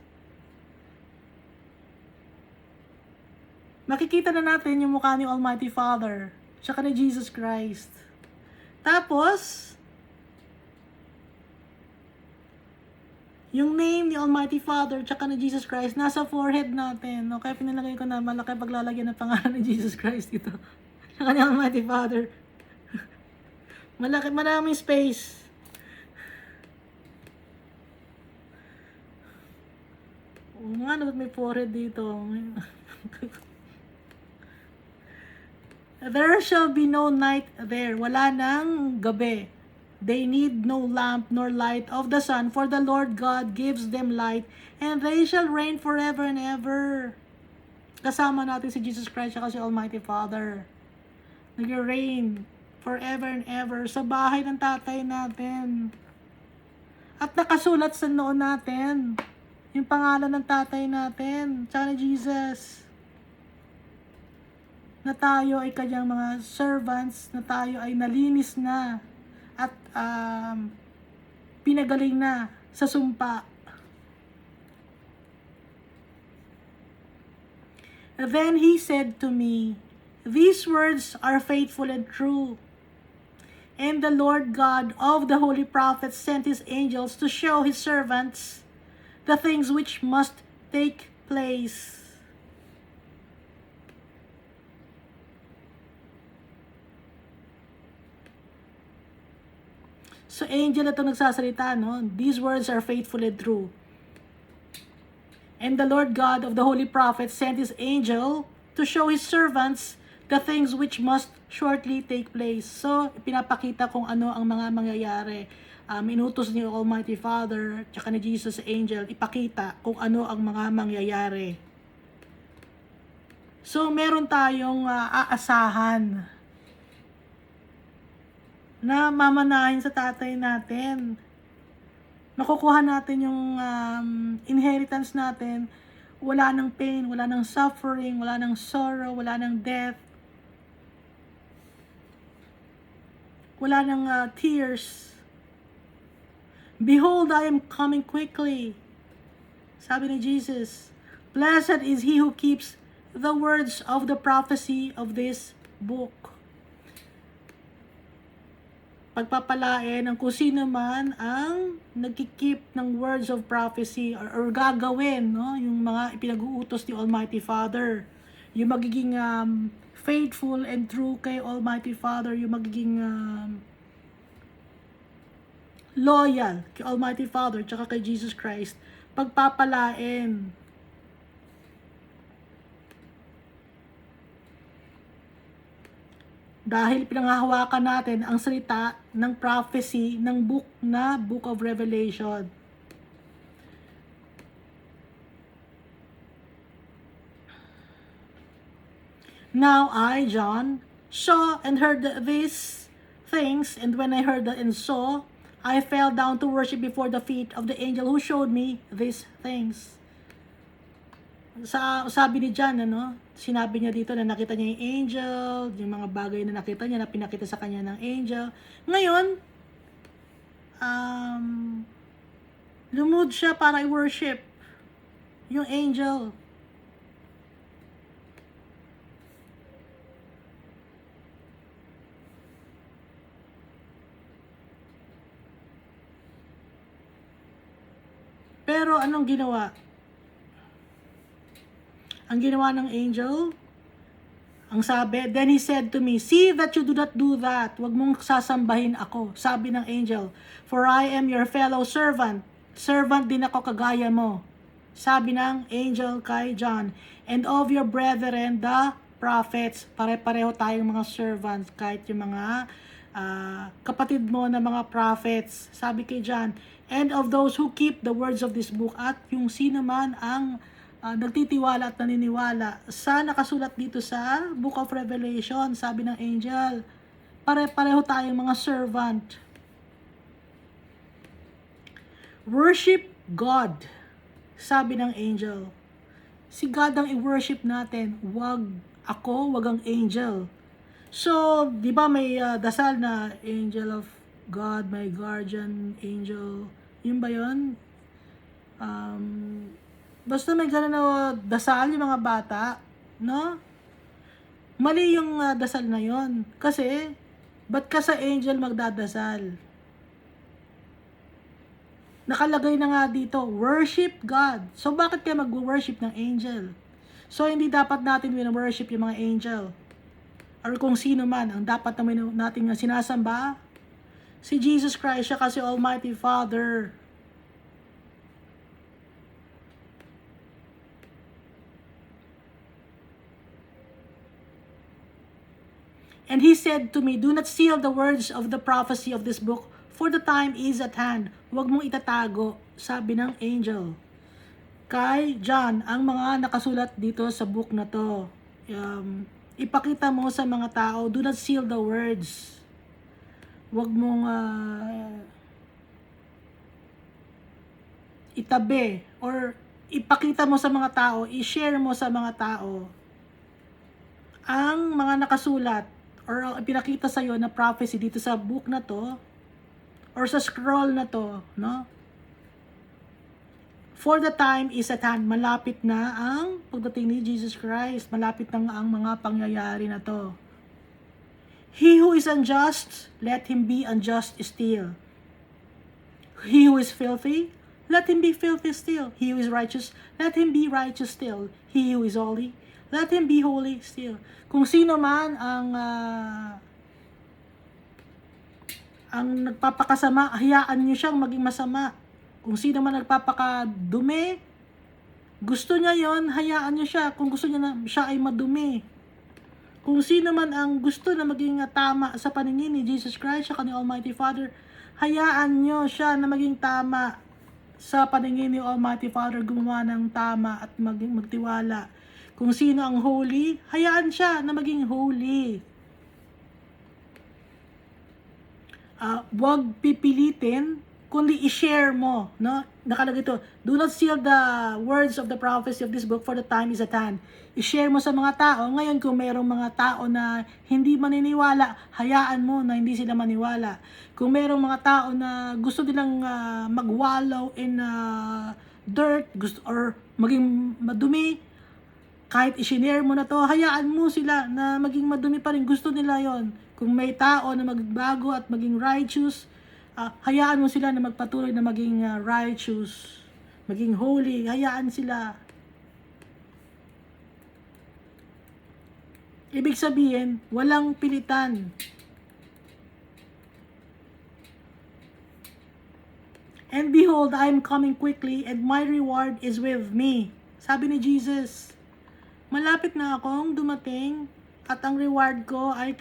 Makikita na natin yung mukha ni Almighty Father, tsaka ni Jesus Christ. Tapos, yung name ni Almighty Father, tsaka ni Jesus Christ, nasa forehead natin. Okay, pinalagay ko na malaki paglalagyan ng pangalan ni Jesus Christ dito. Tsaka ni Almighty Father. Malaki, maraming space. Oo nga, nabat may forehead dito. There shall be no night there. Wala nang gabi. They need no lamp nor light of the sun, for the Lord God gives them light, and they shall reign forever and ever. Kasama natin si Jesus Christ at si Almighty Father. Nag-reign forever and ever sa bahay ng tatay natin. At nakasulat sa noo natin yung pangalan ng tatay natin, tsaka ni Jesus. Na tayo ay kanyang mga servants, na tayo ay nalinis na at pinagaling na sa sumpa. Then He said to me, "These words are faithful and true. And the Lord God of the holy prophets sent His angels to show His servants the things which must take place." So, angel na ito nagsasalita, no? These words are faithful and true. And the Lord God of the holy prophets sent His angel to show His servants the things which must shortly take place. So, pinapakita kung ano ang mga mangyayari. Inutos ni Almighty Father, tsaka ni Jesus angel, ipakita kung ano ang mga mangyayari. So, meron tayong aasahan na mamanahin sa tatay natin. Makukuha natin yung inheritance natin. Wala ng pain, wala ng suffering, wala ng sorrow, wala ng death. Wala ng tears. Behold, I am coming quickly. Sabi ni Jesus, blessed is he who keeps the words of the prophecy of this book. Pagpapalain ng kung sino man ang nagkikip ng words of prophecy or gagawin, no? Yung mga ipinag-uutos ni Almighty Father. Yung magiging faithful and true kay Almighty Father, yung magiging loyal kay Almighty Father tsaka kay Jesus Christ, pagpapalain. Dahil pinanghahawakan natin ang salita ng prophecy ng Book of Revelation. Now I, John, saw and heard these things, and when I heard and saw, I fell down to worship before the feet of the angel who showed me these things. Sabi ni John, sinabi niya dito na nakita niya yung angel, yung mga bagay na nakita niya, na pinakita sa kanya ng angel. Ngayon, lumod siya para i-worship yung angel. Pero anong ginawa? Ang ginawa ng angel, ang sabi, then he said to me, see that you do not do that. Huwag mong sasambahin ako. Sabi ng angel, for I am your fellow servant. Servant din ako kagaya mo. Sabi ng angel kay John, and of your brethren, the prophets. Pare-pareho tayong mga servants, kahit yung mga kapatid mo na mga prophets. Sabi kay John, and of those who keep the words of this book, at yung sino man ang nagtitiwala at naniniwala sa nakasulat dito sa Book of Revelation. Sabi ng angel, pare-pareho tayong mga servant. Worship God, sabi ng angel. Si God ang i-worship natin, wag ako, wag ang angel. So, di ba may dasal na angel of God, my guardian angel, yun ba yun? Basta may gano'n na dasal yung mga bata, no? Mali yung dasal na yon. Kasi, ba't ka sa angel magdadasal? Nakalagay na nga dito, worship God. So, bakit kayo mag-worship ng angel? So, hindi dapat natin win-worship yung mga angel. Or kung sino man, ang dapat natin sinasamba, si Jesus Christ, siya kasi Almighty Father. And he said to me, do not seal the words of the prophecy of this book, for the time is at hand. Huwag mong itatago, sabi ng angel. Kay John, ang mga nakasulat dito sa book na to, ipakita mo sa mga tao, do not seal the words. Huwag mong itabi, or ipakita mo sa mga tao, i-share mo sa mga tao ang mga nakasulat or pinakita sa iyo na prophecy dito sa book na to or sa scroll na to, no? For the time is at hand. Malapit na ang pagdating ni Jesus Christ. Malapit na ang mga pangyayari na to. He who is unjust, let him be unjust still. He who is filthy, let him be filthy still. He who is righteous, let him be righteous still. He who is holy, let him be holy still. Kung sino man ang nagpapakasama, hayaan niyo siyang maging masama. Kung sino man nagpapakadumi, gusto niya yon, hayaan niyo siya. Kung gusto niya na siya ay madumi. Kung sino man ang gusto na maging tama sa paningin ni Jesus Christ, siya ni Almighty Father, hayaan niyo siya na maging tama sa paningin ni Almighty Father, gumawa ng tama at magtiwala. Kung sino ang holy, hayaan siya na maging holy. Huwag pipilitin, kundi i-share mo, no? Nakalagay ito, do not seal the words of the prophecy of this book, for the time is at hand. I-share mo sa mga tao. Ngayon, kung mayroong mga tao na hindi maniniwala, hayaan mo na hindi sila maniwala. Kung mayroong mga tao na gusto nilang magwallow in dirt, or maging madumi, kahit i-share mo na to, hayaan mo sila na maging madumi pa rin. Gusto nila yon. Kung may tao na magbago at maging righteous, hayaan mo sila na magpatuloy na maging righteous, maging holy. Hayaan sila. Ibig sabihin, walang pilitan. And behold, I am coming quickly, and my reward is with me. Sabi ni Jesus, malapit na akong dumating, at ang reward ko ay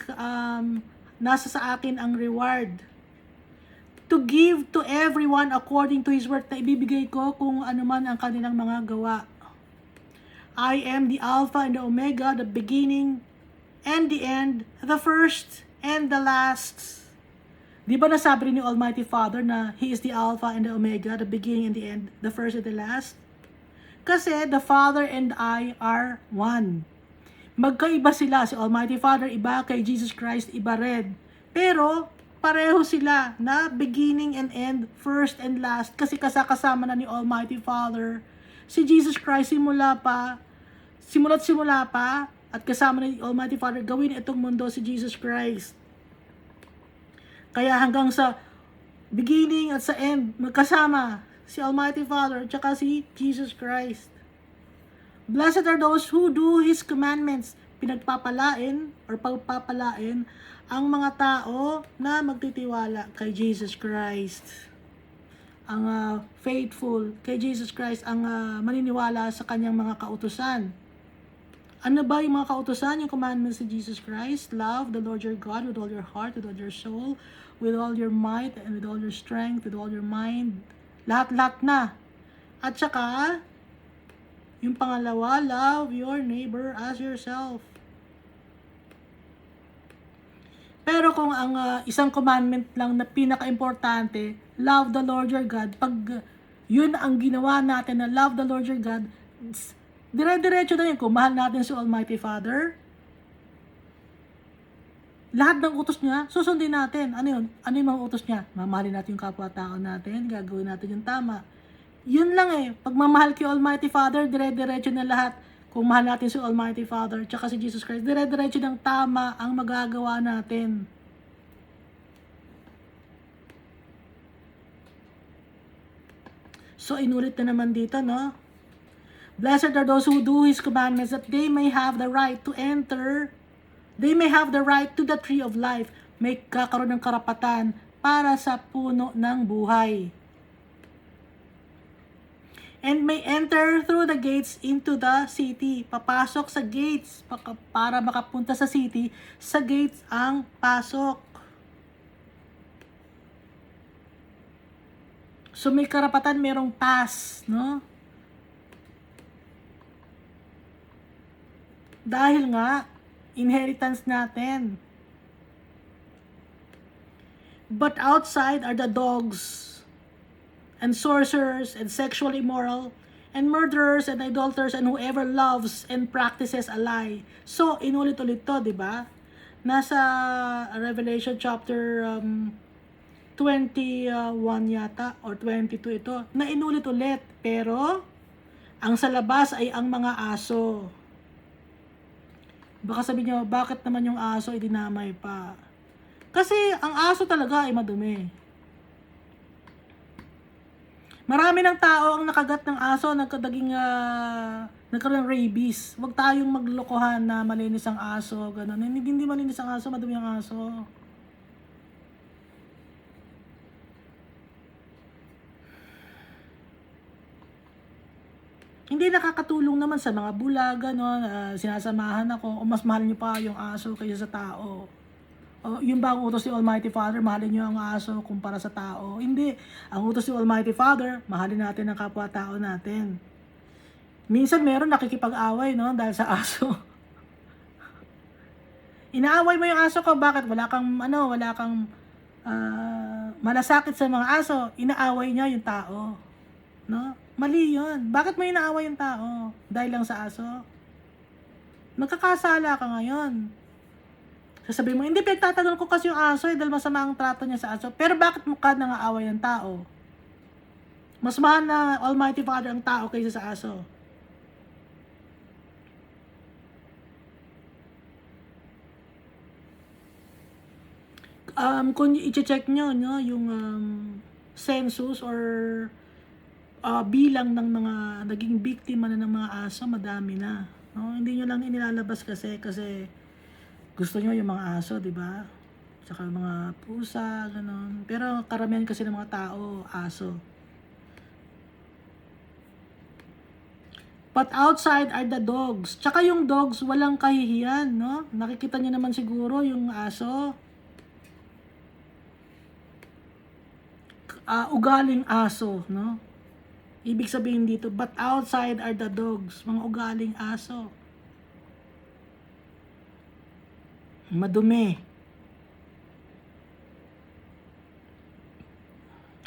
nasa sa akin ang reward. To give to everyone according to his work, na ibibigay ko kung ano man ang kanilang mga gawa. I am the Alpha and the Omega, the beginning and the end, the first and the last. Di ba nasabi rin ni Almighty Father na He is the Alpha and the Omega, the beginning and the end, the first and the last? Kasi the Father and I are one. Magkaiba sila, si Almighty Father iba, kay Jesus Christ iba rin. Pero pareho sila na beginning and end, first and last, kasi kasama na ni Almighty Father si Jesus Christ simula pa, at kasama ni Almighty Father gawin itong mundo si Jesus Christ. Kaya hanggang sa beginning at sa end, magkasama si Almighty Father at saka si Jesus Christ. Blessed are those who do His commandments. Pinagpapalain or pagpapalain ang mga tao na magtitiwala kay Jesus Christ. Ang faithful kay Jesus Christ, ang maniniwala sa kanyang mga kautusan. Ano ba yung mga kautusan, yung commandments of Jesus Christ? Love the Lord your God with all your heart, with all your soul, with all your might, and with all your strength, with all your mind. Lahat-lahat na. At saka, yung pangalawa, love your neighbor as yourself. Pero kung ang isang commandment lang na pinaka-importante, love the Lord your God, pag yun ang ginawa natin na love the Lord your God, dire-diretso na yun. Kung mahal natin si Almighty Father, lahat ng utos niya, susundin natin. Ano yun? Ano yung mga utos niya? Mamahalin natin yung kapwa-tao natin, gagawin natin yung tama. Yun lang eh. Pag mamahal kay Almighty Father, dire-diretso na lahat. Kung mahal natin si Almighty Father, tsaka si Jesus Christ, dire-diretso ng tama ang magagawa natin. So, inulit na naman dito, no? Blessed are those who do His commandments, that they may have the right to enter, they may have the right to the tree of life, may kakaroon ng karapatan para sa puno ng buhay. And may enter through the gates into the city. Papasok sa gates, para makapunta sa city, sa gates ang pasok. So may karapatan, merong pass, no? Dahil nga, inheritance natin. But outside are the dogs, and sorcerers, and sexually immoral, and murderers, and adulterers, and whoever loves and practices a lie. So, inulit-ulit to, di ba? Nasa Revelation chapter 21 yata, or 22 ito, na inulit-ulit. Pero, ang sa labas ay ang mga aso. Baka sabihin nyo, bakit naman yung aso ay dinamay pa? Kasi ang aso talaga ay madumi. Marami ng tao ang nakagat ng aso, nagkaroon ng rabies. Huwag tayong maglokohan na malinis ang aso, ganun. Hindi malinis ang aso, madumi ang aso. Hindi nakakatulong naman sa mga bulaga, no? Sinasamahan ako, o mas mahal nyo pa yung aso kaysa sa tao. O, yung ba ang utos ni Almighty Father, mahalin nyo ang aso kumpara sa tao? Hindi. Ang utos ni Almighty Father, mahalin natin ang kapwa-tao natin. Minsan meron nakikipag-away, no? Dahil sa aso. Inaaway mo yung aso ko, bakit? Wala kang malasakit sa mga aso. Inaaway niya yung tao. No? Mali yun. Bakit mo inaaway yung tao? Dahil lang sa aso? Nagkakasala ka ngayon. Sasabihin mo, hindi, pinagtatagal ko kasi yung aso dahil masama ang trato niya sa aso. Pero bakit mo ka nangaaway ng tao? Mas mahal na Almighty Father ang tao kaysa sa aso. Kung i-check nyo, no, yung census or bilang ng mga naging biktima na ng mga aso, madami na. No? Hindi nyo lang inilalabas kasi gusto nyo yung mga aso, di ba? Tsaka mga pusa, gano'n. Pero karamihan kasi ng mga tao, aso. But outside are the dogs. Tsaka yung dogs, walang kahihiyan, no? Nakikita niyo naman siguro yung aso. Ugaling aso, no? Ibig sabihin dito, but outside are the dogs. Mga ugaling aso. Madumi.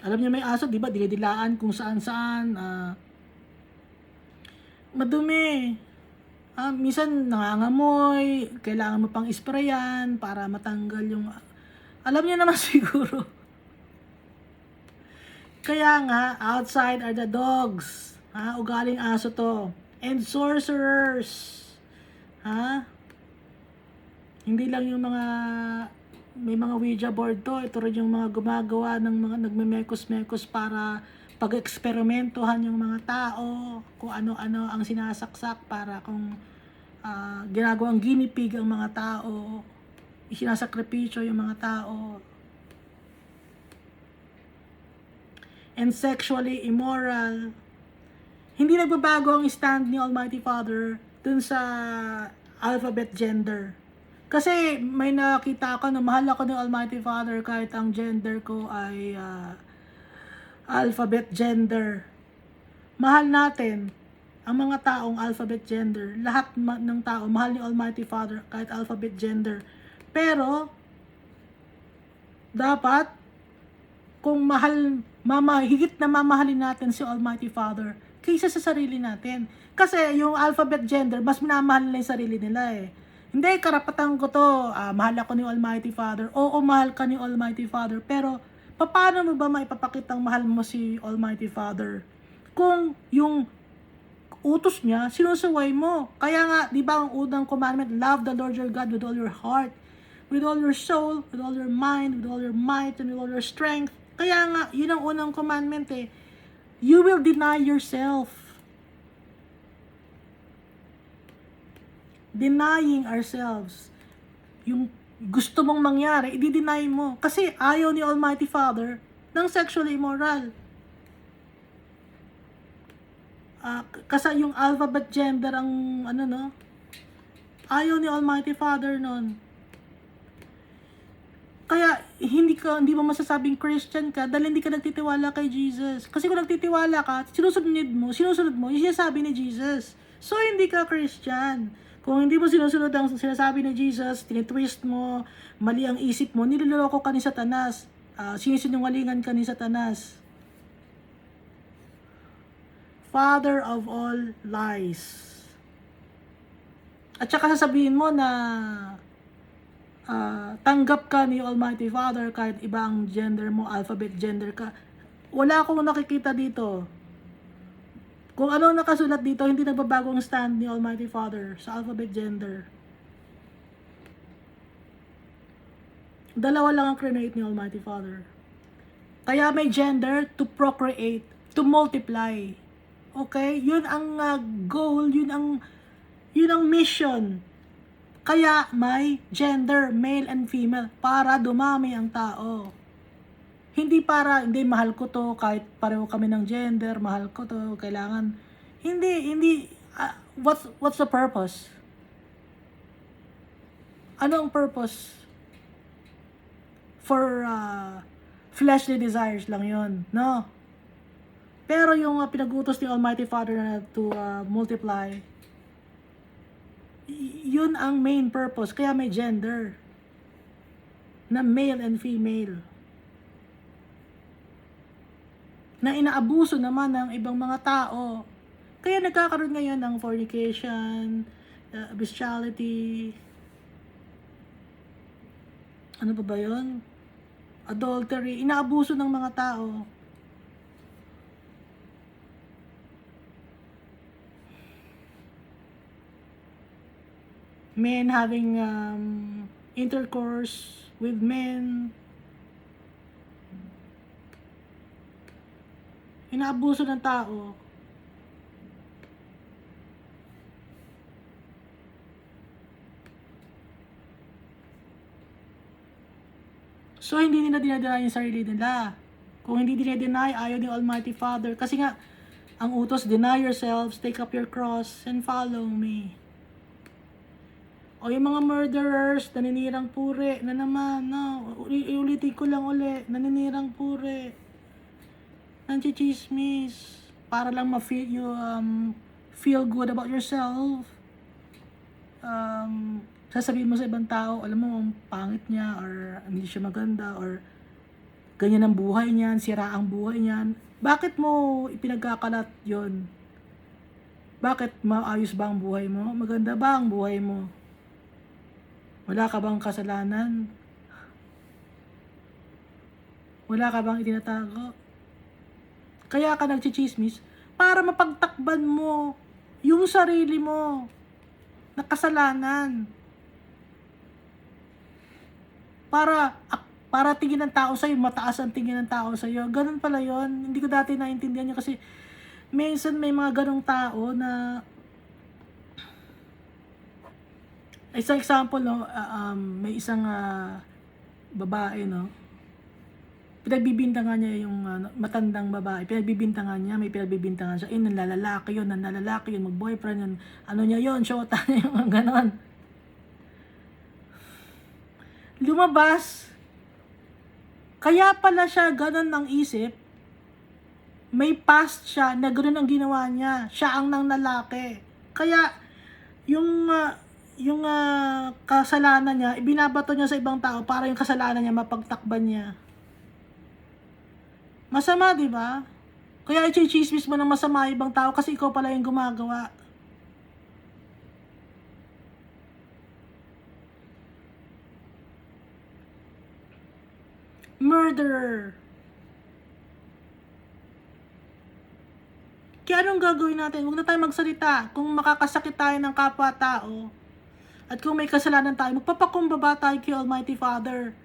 Alam niyo may aso, di ba? Dinidilaan kung saan-saan. Madumi. Minsan nangangamoy, kailangan mo pang isprayan para matanggal yung... Alam niyo naman siguro. Kaya nga, outside are the dogs. Ugaling aso to. And sorcerers. Hindi lang yung mga... May mga Ouija board to. Ito rin yung mga gumagawa ng mga nagmemekos-mekos para pag-eksperimentohan yung mga tao, kung ano-ano ang sinasaksak para kung ginagawang guinea pig ang mga tao, isinasakripisyo yung mga tao, and sexually immoral. Hindi nagbabago ang stand ni Almighty Father dun sa alphabet gender. Kasi may nakita ako na mahal ako ni Almighty Father kahit ang gender ko ay alphabet gender. Mahal natin ang mga taong alphabet gender. Lahat ng tao, mahal ni Almighty Father kahit alphabet gender. Pero, dapat, kung higit na mamahalin natin si Almighty Father kaysa sa sarili natin. Kasi yung alphabet gender, mas minamahal nila yung sarili nila eh. Hindi, karapatan ko to. Mahal ako ni Almighty Father. Oo, mahal ka ni Almighty Father. Pero, paano mo ba maipapakitang mahal mo si Almighty Father kung yung utos niya, sinusuway mo? Kaya nga, di ba ang unang commandment, love the Lord your God with all your heart, with all your soul, with all your mind, with all your might, and with all your strength. Kaya nga, yun ang unang commandment eh. You will deny yourself. Denying ourselves. Yung gusto mong mangyari, i-deny mo. Kasi ayaw ni Almighty Father ng sexually immoral. Kasi yung alphabet gender ang ayaw ni Almighty Father nun. Kaya hindi mo masasabing Christian ka dahil hindi ka nagtitiwala kay Jesus. Kasi kung nagtitiwala ka, sinusunod mo yung sinasabi ni Jesus. So hindi ka Christian. Kung hindi mo sinusunod ang sinasabi ni Jesus, tinitwist mo, mali ang isip mo, niloloko ka ni Satanas, sinisinungalingan ka ni Satanas. Father of all lies. At saka sasabihin mo na tanggap ka ni Almighty Father kahit ibang gender mo, alphabet gender ka. Wala akong nakikita dito. Kung ano nakasulat dito, hindi nagbabago ang stand ni Almighty Father sa alphabet gender. Dalawa lang ang create ni Almighty Father. Kaya may gender to procreate, to multiply. Okay? Yun ang goal, yun ang mission. Kaya may gender, male and female, para dumami ang tao. Hindi mahal ko to, kahit pareho kami ng gender, mahal ko to, kailangan. Hindi, what's the purpose? Ano ang purpose? For fleshly desires lang yon, no? Pero yung pinag-utos ni Almighty Father na to multiply, yun ang main purpose. Kaya may gender na male and female, na inaabuso naman ng ibang mga tao. Kaya nagkakaroon ngayon ng fornication, bestiality, ano pa ba yun? Adultery, inaabuso ng mga tao. Men having intercourse with men, inaabuso ng tao. So, hindi nila dinadeny yung sarili nila. Kung hindi dinadeny, ayaw ni Almighty Father. Kasi nga, Ang utos, deny yourselves, take up your cross, and follow me. O yung mga murderers, naninirang puri na naman, no? Iulitin ko lang uli, naninirang puri, nanchichismis, para lang ma-feel you, feel good about yourself. Sasabihin mo sa ibang tao, alam mo, ang pangit niya, or hindi siya maganda, or ganyan ang buhay niyan, sira ang buhay niyan. Bakit mo ipinagkakalat yon? Bakit maayos ba ang buhay mo? Maganda ba ang buhay mo? Wala ka bang kasalanan? Wala ka bang itinatago? Kaya ka nagchichismis para mapagtakban mo yung sarili mo na kasalanan. Para tingin ng tao sa'yo, mataas ang tingin ng tao sa'yo. Ganun pala yon. Hindi ko dati naintindihan yun kasi minsan may mga ganong tao na, isang example, no, may isang babae, no, pinagbibintangan niya yung matandang babae, pinagbibintangan niya, may pinagbibintangan siya, nanlalaki yun, mag-boyfriend yun, ano niya yun, shota niya, yung ganon. Lumabas, kaya pala siya ganon ang isip, may past siya na gano'n ang ginawa niya. Siya ang nang lalaki. Kaya, yung kasalanan niya, ibinabato niya sa ibang tao para yung kasalanan niya mapagtakban niya. Masama, di ba? Kaya i-chismis mo ng masama ibang tao kasi ikaw pala yung gumagawa. Murderer. Kaya anong gagawin natin? Huwag na tayo magsalita. Kung makakasakit tayo ng kapwa-tao, at kung may kasalanan tayo, magpapakumbaba tayo kay Almighty Father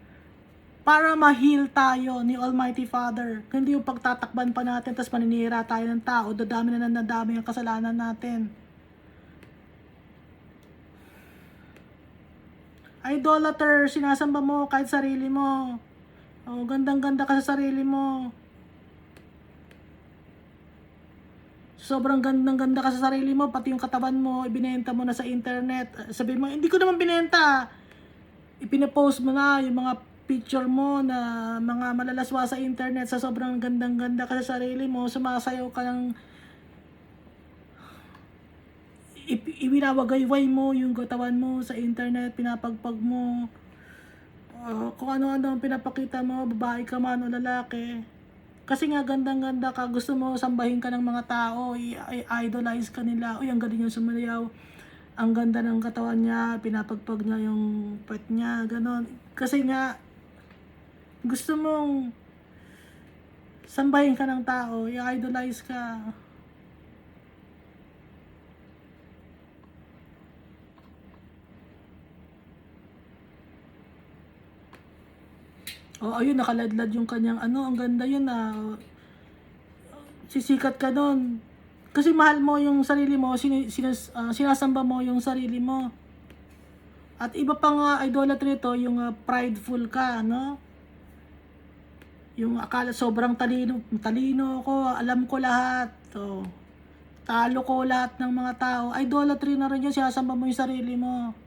para ma-heal tayo ni Almighty Father. Hindi yung pagtatakban pa natin, tapos maninira tayo ng tao, dadami na nadami ang kasalanan natin. Idolater, sinasamba mo kahit sarili mo. Oh, gandang-ganda ka sa sarili mo. Sobrang gandang-ganda ka sa sarili mo, pati yung katawan mo, ibinenta mo na sa internet. Sabihin mo, hindi ko naman binenta. Ipinapost mo na yung mga picture mo na mga malalaswa sa internet, sa sobrang gandang-ganda ka sa sarili mo, sumasayaw ka ng iwinawagayway mo yung katawan mo sa internet, pinapagpag mo. Kung ano-ano ang pinapakita mo, babae ka man o lalaki. Kasi nga gandang-ganda ka, gusto mo sambahin ka ng mga tao, i-idolize ka nila. Uy, ang galing yung sumayaw. Ang ganda ng katawan niya, pinapagpag niya yung puwet niya, ganon. Kasi nga, gusto mong sambahin ka ng tao, i-idolize ka. Ayun, nakaladlad yung kanyang ang ganda yun sisikat ka nun. Kasi mahal mo yung sarili mo, sinasamba mo yung sarili mo. At iba pang idolatry ito, yung prideful ka, no? Yung akala sobrang talino ko, alam ko lahat. Talo ko lahat ng mga tao. Idolatry na rin yun, sinasamba mo yung sarili mo.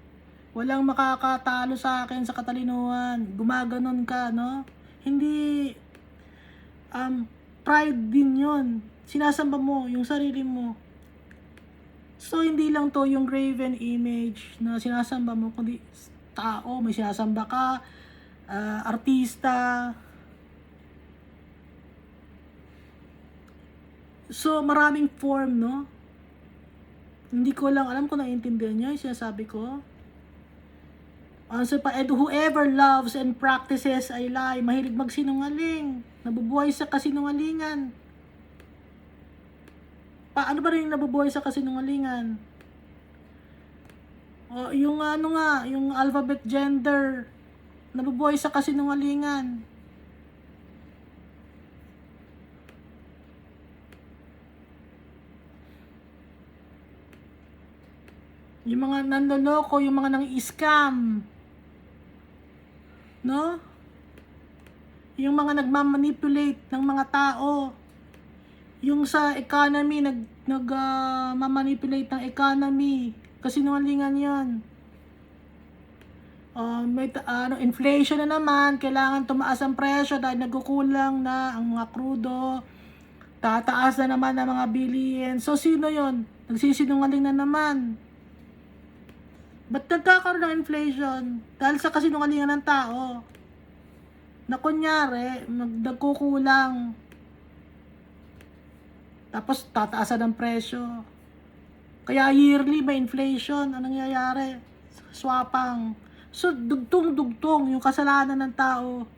Walang makakatalo sa akin sa katalinuhan. Gumaganon ka, no? Hindi, pride din yun. Sinasamba mo yung sarili mo. So, hindi lang to yung graven image na sinasamba mo, kundi tao, may sinasamba ka, artista. So, maraming form, no? Hindi ko lang alam kung naiintindihan niyo yung sinasabi ko. And whoever loves and practices a lie, mahilig magsinungaling, nabubuhay sa kasinungalingan. Paano ba rin nabubuhay sa kasinungalingan? Yung yung alphabet gender, nabubuhay sa kasinungalingan. Yung mga nanloloko, yung mga nang-scam, no? Yung mga nagmamanipulate ng mga tao, Yung sa economy, mamanipulate ng economy. Kasinungalingan yan. Inflation na naman, kailangan tumaas ang presyo dahil nagkukulang na ang mga krudo, tataas na naman ang mga bilihin. So, sino yon? Nagsisinungaling na naman. Ba't nagkakaroon ng inflation? Dahil sa kasinungalingan ng tao. Na kunyari, nagkukulang. Tapos, tataasan ng presyo. Kaya yearly may inflation. Anong nangyayari? Swapang. So, dugtong-dugtong yung kasalanan ng tao.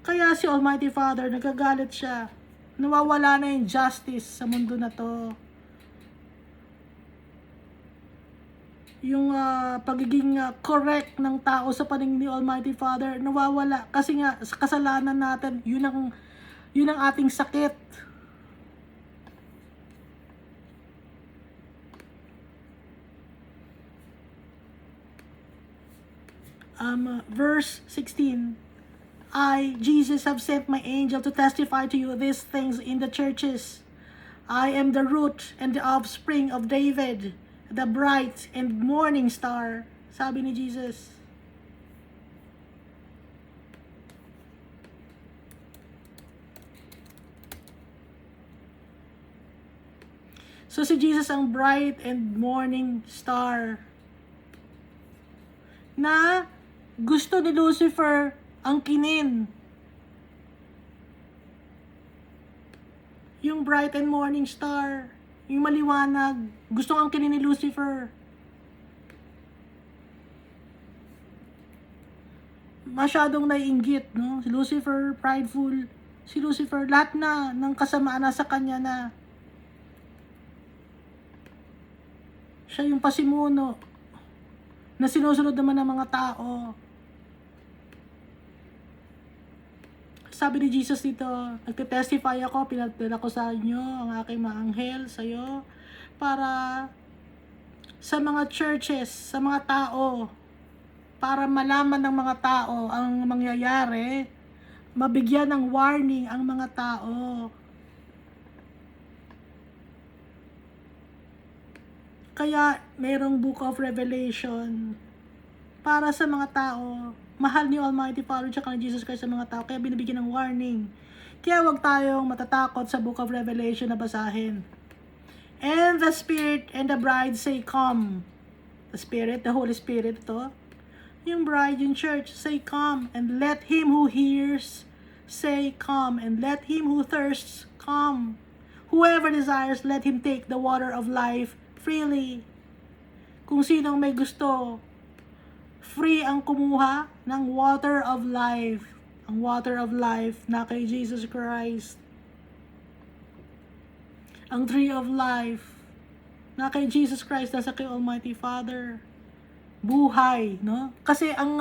Kaya si Almighty Father, nagagalit siya. Nawawala na yung justice sa mundo na to. Yung pagiging correct ng tao sa paningin ni Almighty Father, nawawala. Kasi nga, sa kasalanan natin, yun ang ating sakit. Verse 16, I, Jesus, have sent my angel to testify to you these things in the churches. I am the root and the offspring of David, the bright and morning star. Sabi ni Jesus. So si Jesus ang bright and morning star na gusto ni Lucifer ang kinin. Yung bright and morning star, yung maliwanag, gusto ang kinin ni Lucifer. Masyadong naiinggit, no? Si Lucifer, prideful. Si Lucifer, lahat na ng kasamaan nasa kanya na. Siya yung pasimuno na sinusunod naman ng mga tao. Sabi ni Jesus dito, nagte-testify ako, pinadala ko sa inyo ang aking mga anghel sa iyo para sa mga churches, sa mga tao, para malaman ng mga tao ang mangyayari, mabigyan ng warning ang mga tao. Kaya mayroong Book of Revelation para sa mga tao. Mahal ni Almighty Father at ni Jesus Christ sa mga tao, kaya binibigyan ng warning. Kaya huwag tayong matatakot sa Book of Revelation na basahin. And the Spirit and the bride say, come. The Spirit, the Holy Spirit ito. Yung bride, yung church, say, come. And let him who hears say, come. And let him who thirsts, come. Whoever desires, let him take the water of life freely. Kung sinong may gusto, free ang kumuha ng water of life. Ang water of life na kay Jesus Christ. Ang tree of life na kay Jesus Christ, nasa kay Almighty Father. Buhay, no? Kasi ang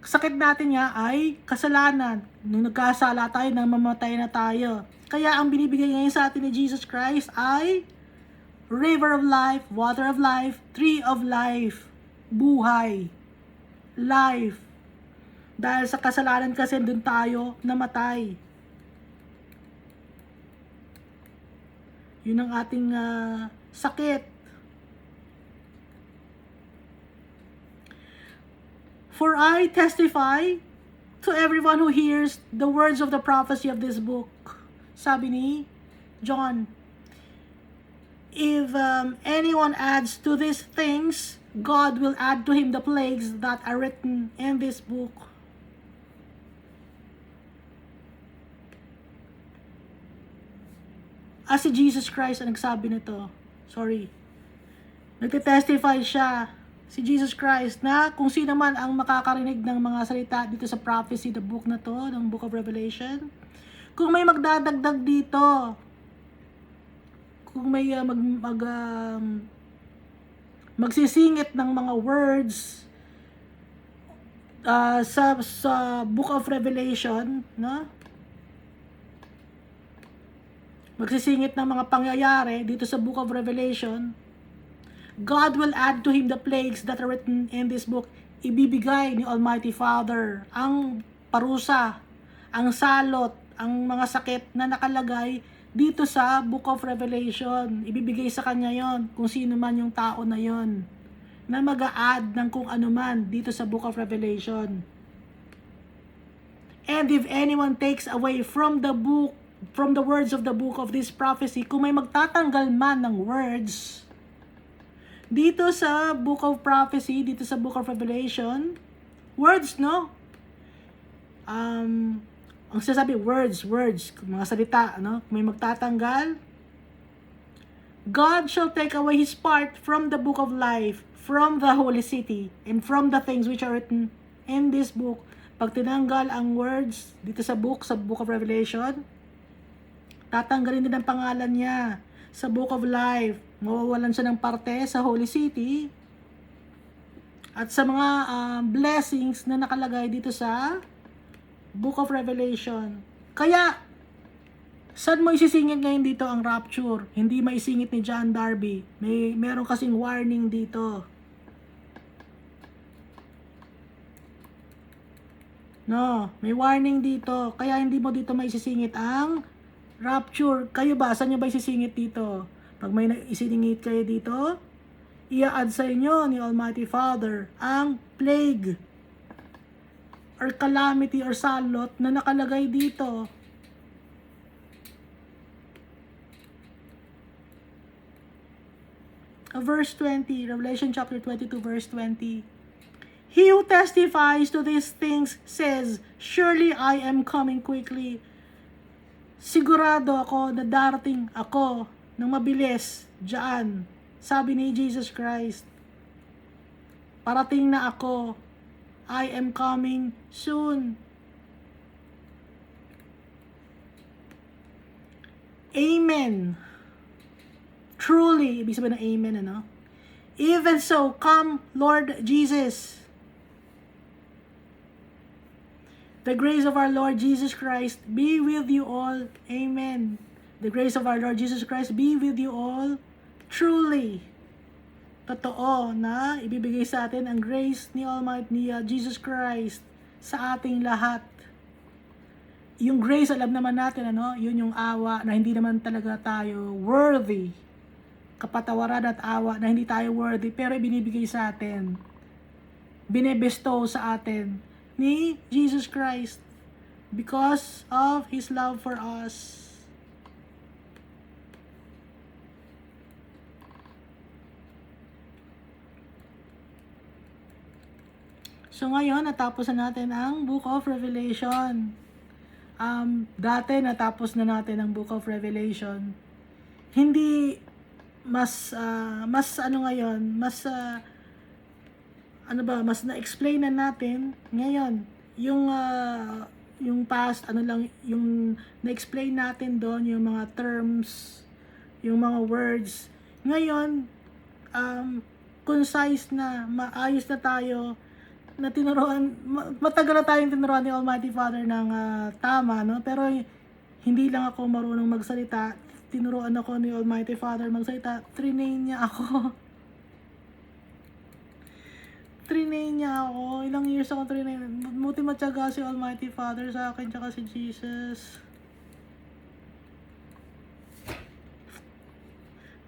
sakit natin nga ay kasalanan. Nung nagkasala tayo, namamatay na tayo. Kaya ang binibigay ngayon sa atin ni Jesus Christ ay river of life, water of life, tree of life. Buhay, life. Dahil sa kasalanan kasi doon tayo namatay. Yun ang ating sakit. For I testify to everyone who hears the words of the prophecy of this book. Sabi ni John, if anyone adds to these things, God will add to him the plagues that are written in this book. Si Jesus Christ ang nagsabi nito. Sorry. Nagte-testify siya, si Jesus Christ, na kung sino man ang makakarinig ng mga salita dito sa prophecy, the book na to, ng Book of Revelation, kung may magdadagdag dito, kung may magsisingit ng mga words sa Book of Revelation, no? Magsisingit ng mga pangyayari dito sa Book of Revelation, God will add to him the plagues that are written in this book. Ibibigay ni Almighty Father ang parusa, ang salot, ang mga sakit na nakalagay dito sa Book of Revelation. Ibibigay sa kanya yon kung sino man yung tao na yon na mag-a-add ng kung ano man dito sa Book of Revelation. And if anyone takes away from the words of the book of this prophecy, kung may magtatanggal man ng words dito sa Book of Prophecy, dito sa Book of Revelation, words, no? Ang sinasabi, words, mga salita, no? Kung may magtatanggal, God shall take away his part from the book of life, from the holy city, and from the things which are written in this book. Pag tinanggal ang words dito sa book of Revelation, tatanggalin din ang pangalan niya sa book of life. Mawawalan siya ng parte sa holy city at sa mga blessings na nakalagay dito sa book of Revelation. Kaya, saan mo isisingit ngayon dito ang rapture? Hindi maisingit ni John Darby. Meron kasing warning dito. No, may warning dito. Kaya hindi mo dito maisisingit ang rapture. Kayo ba? Saan nyo ba isisingit dito? Pag may isingit kayo dito, i-add sa inyo ni Almighty Father ang plague or calamity or salot na nakalagay dito. Verse 20, Revelation chapter 22, verse 20. He who testifies to these things says, surely I am coming quickly. Sigurado ako na darating ako ng mabilis diyan. Sabi ni Jesus Christ, parating na ako. I am coming soon. Amen. Truly, ibig sabihin ng amen, ano? Even so, come, Lord Jesus. The grace of our Lord Jesus Christ be with you all. Amen. The grace of our Lord Jesus Christ be with you all. Truly. Totoo na ibibigay sa atin ang grace ni Almighty Jesus Christ sa ating lahat. Yung grace, alam naman natin, ano? Yun yung awa na hindi naman talaga tayo worthy. Kapatawaran at awa na hindi tayo worthy, pero ibinibigay sa atin. Binebestow sa atin ni Jesus Christ because of his love for us. So ngayon, natapos na natin ang Book of Revelation. Dati natapos na natin ang Book of Revelation. Hindi mas ano ngayon, mas mas na-explain na natin ngayon yung past, yung na-explain natin doon, yung mga terms, yung mga words. Ngayon, concise na, maayos na tayo, na tinuruan, matagal na tayong tinuruan ni Almighty Father ng tama, no? Pero hindi lang ako marunong magsalita, tinuruan ako ni Almighty Father magsalita, trinain niya ako. Trinain niya ako. Ilang years ako trinain. Buti matyaga si Almighty Father sa akin, tsaka si Jesus.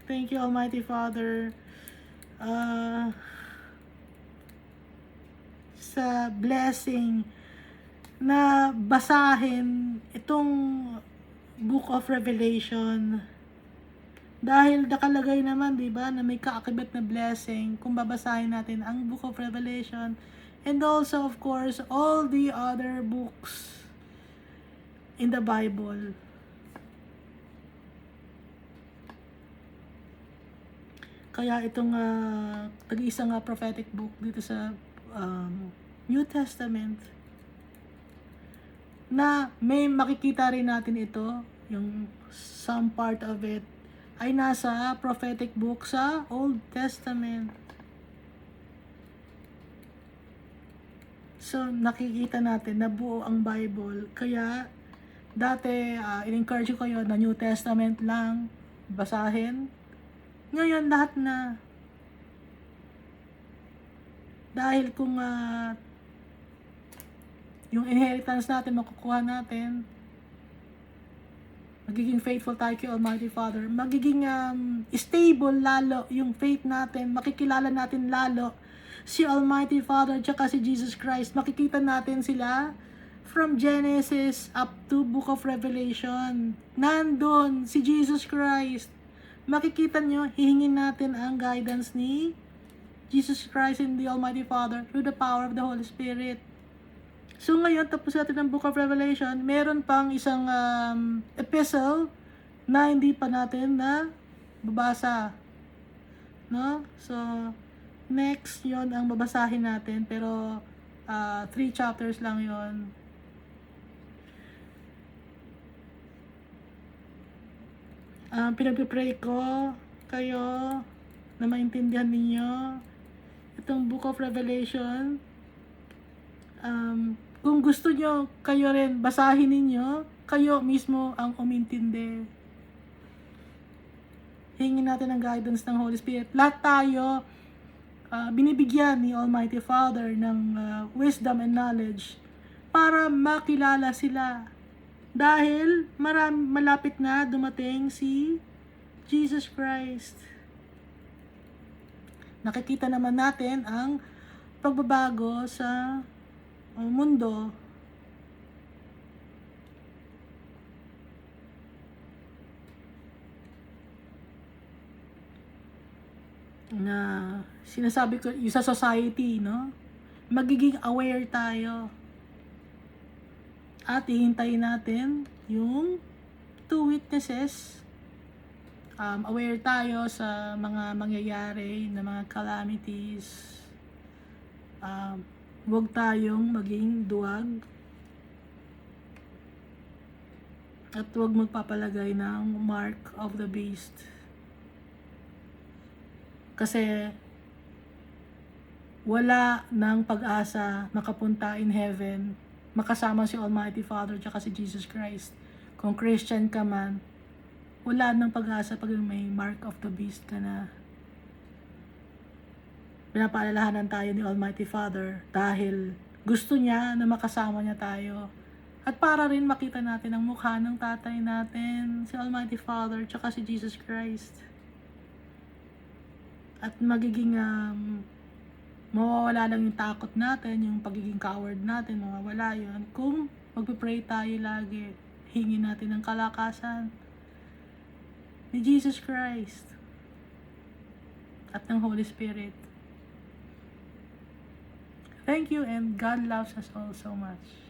Thank you, Almighty Father. Sa blessing na basahin itong Book of Revelation. Dahil nakalagay naman, di ba, na may kaakibat na blessing kung babasahin natin ang Book of Revelation, and also, of course, all the other books in the Bible. Kaya itong tag-isang prophetic book dito sa New Testament, na may makikita rin natin ito, yung some part of it ay nasa prophetic book sa Old Testament. So, nakikita natin na buo ang Bible. Kaya, dati, in-encourage ko kayo na New Testament lang basahin. Ngayon, lahat na. Dahil kung yung inheritance natin, makukuha natin Magiging faithful tayo kay Almighty Father. Magiging stable lalo yung faith natin. Makikilala natin lalo si Almighty Father tsaka si Jesus Christ. Makikita natin sila from Genesis up to Book of Revelation. Nandun si Jesus Christ. Makikita nyo, hihingin natin ang guidance ni Jesus Christ and the Almighty Father through the power of the Holy Spirit. So ngayon, tapos natin ang Book of Revelation, meron pang isang epistle na hindi pa natin na babasa. No? So, next yon ang babasahin natin, pero 3 chapters lang yon. Pinagpipray ko kayo na maintindihan ninyo itong Book of Revelation. Kung gusto nyo, kayo rin, basahin ninyo, kayo mismo ang umintindi. Hingin natin ang guidance ng Holy Spirit. Lahat tayo, binibigyan ni Almighty Father ng wisdom and knowledge para makilala sila. Dahil malapit na dumating si Jesus Christ. Nakikita naman natin ang pagbabago sa mundo. Na sinasabi ko yung sa society, no? Magiging aware tayo. At hihintayin natin yung 2 witnesses. Aware tayo sa mga mangyayari na mga calamities. Huwag tayong maging duwag. At huwag magpapalagay ng mark of the beast. Kasi wala ng pag-asa makapunta in heaven, makasama si Almighty Father at si Jesus Christ. Kung Christian ka man, wala ng pag-asa pag may mark of the beast ka na. Pinapaalalahanan tayo ni Almighty Father dahil gusto niya na makasama niya tayo. At para rin makita natin ang mukha ng tatay natin, si Almighty Father, tsaka si Jesus Christ. At magiging mawawala lang yung takot natin, yung pagiging coward natin, mawawala yun. Kung magpipray tayo lagi, hingin natin ang kalakasan ni Jesus Christ at ng Holy Spirit. Thank you, and God loves us all so much.